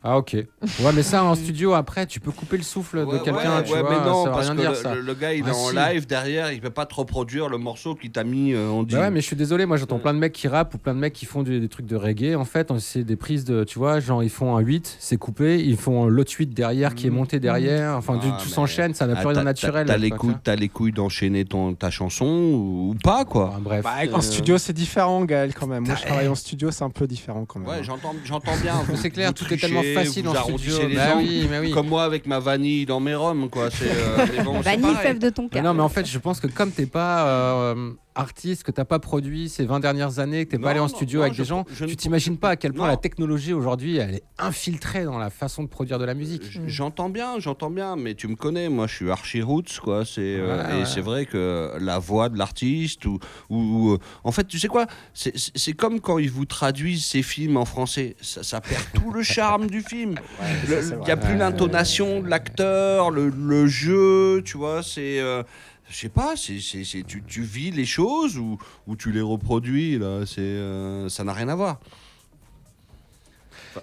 Ah ok. Ouais, mais ça en studio après tu peux couper le souffle de quelqu'un, tu vois,
mais non,
ça va
parce
rien
que
dire ça.
le gars il est en
si.
live derrière, il peut pas te reproduire le morceau qu'il t'a mis en
Bah ouais, mais je suis désolé, moi j'entends plein de mecs qui rappent ou plein de mecs qui font des trucs de reggae. En fait, c'est des prises de, tu vois, genre ils font un 8, c'est coupé, ils font l'autre 8 derrière qui est monté derrière. Enfin, tout s'enchaîne, ça n'a plus rien de naturel.
T'as les couilles d'enchaîner ta chanson ou pas, quoi.
Bref.
Bah, en studio, c'est différent, Gaël, quand même. Moi, je travaille en studio, c'est un peu différent quand même.
Ouais, j'entends bien.
C'est clair, tout est tellement facile en studio.
Les
bah
angles,
oui.
Comme moi avec ma vanille dans mes rhums, quoi.
Vanille, fève de ton cas.
Non, mais en fait, je pense que comme t'es pas artiste, que t'as pas produit ces 20 dernières années, que t'es pas allé en studio avec des gens, tu t'imagines pas à quel point la technologie aujourd'hui, elle est infiltrée dans la façon de produire de la musique.
J'entends bien, mais tu me connais, moi je suis archi roots, quoi. Et c'est vrai que la voix de l'artiste ou en fait, tu sais quoi, c'est comme quand ils vous traduisent ces films en français, ça perd tout le charme du film. Il y a plus l'intonation de l'acteur, le jeu, tu vois, c'est je sais pas, tu vis les choses ou tu les reproduis, là, ça n'a rien à voir.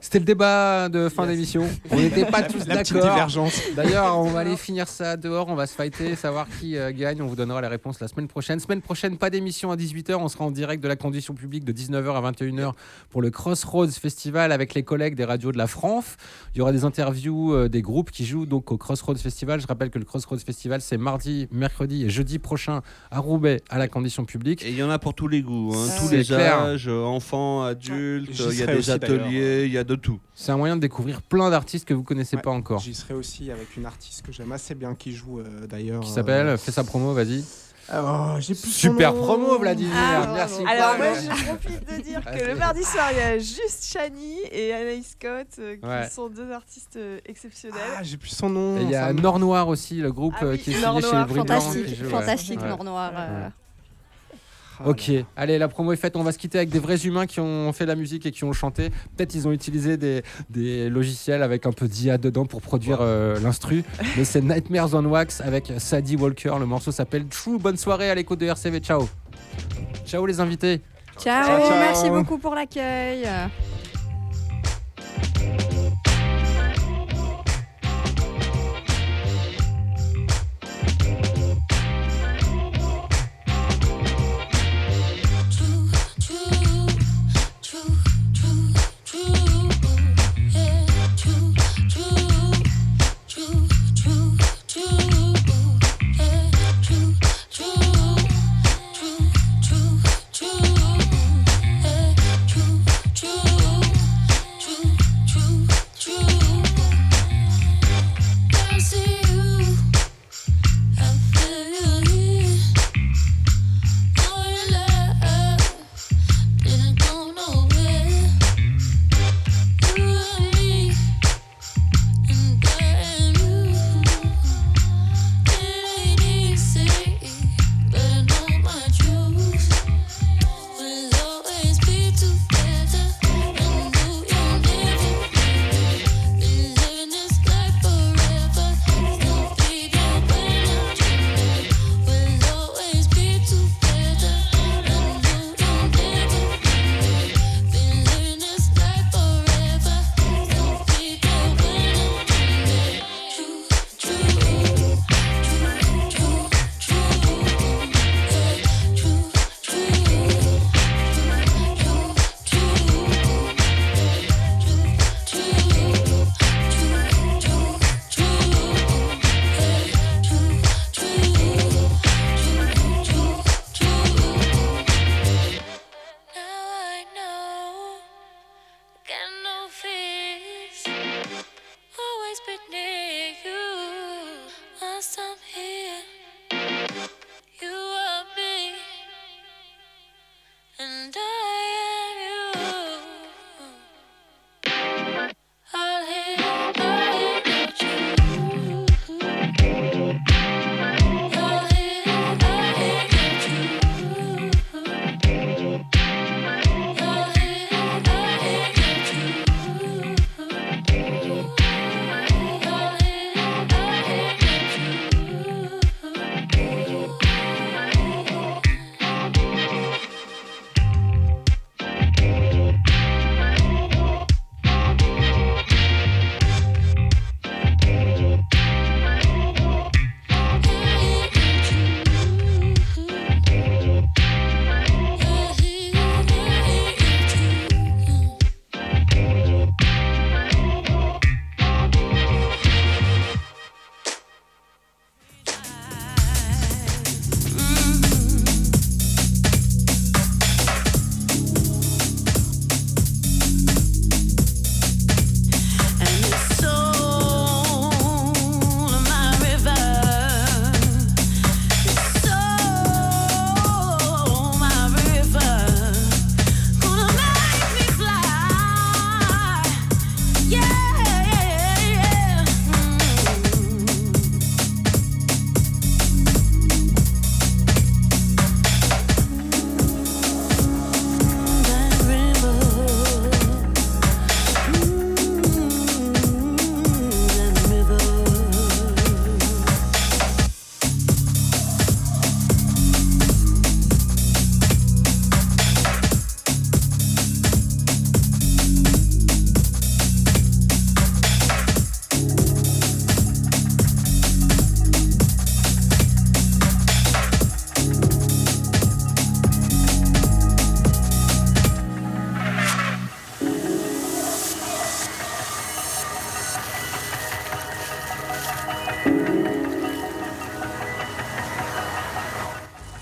C'était le débat de fin d'émission. On n'était pas tous
La petite
d'accord.
divergence.
D'ailleurs, on va aller finir ça dehors. On va se fighter, savoir qui gagne. On vous donnera les réponses la semaine prochaine. Semaine prochaine, pas d'émission à 18h. On sera en direct de la condition publique de 19h à 21h pour le Crossroads Festival avec les collègues des radios de la France. Il y aura des interviews des groupes qui jouent donc au Crossroads Festival. Je rappelle que le Crossroads Festival, c'est mardi, mercredi et jeudi prochain à Roubaix à la condition publique.
Et il y en a pour tous les goûts, tous les âges, enfants, adultes. Il y a des ateliers, il y a de tout.
C'est un moyen de découvrir plein d'artistes que vous connaissez pas encore.
J'y serai aussi avec une artiste que j'aime assez bien qui joue d'ailleurs.
Qui s'appelle Fais sa promo, vas-y.
J'ai plus
Super
son nom.
promo, Vladimir. Merci.
Alors moi je profite de dire que le mardi soir il y a juste Shani et Anaïs Scott qui sont deux artistes exceptionnels.
J'ai plus son nom.
Et il y a Nord Noir aussi, le groupe qui est signé chez les Bruits Blancs.
Fantastique, Nord Noir.
Ok, allez, la promo est faite. On va se quitter avec des vrais humains qui ont fait la musique et qui ont chanté. Peut-être ils ont utilisé des logiciels avec un peu d'IA dedans pour produire l'instru. Mais c'est Nightmares on Wax avec Sadie Walker. Le morceau s'appelle True. Bonne soirée à l'écoute de RCV. Ciao. Ciao les invités.
Ciao. Merci beaucoup pour l'accueil.
True.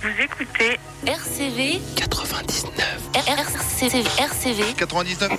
Vous écoutez
RCV
99.
RCV
99.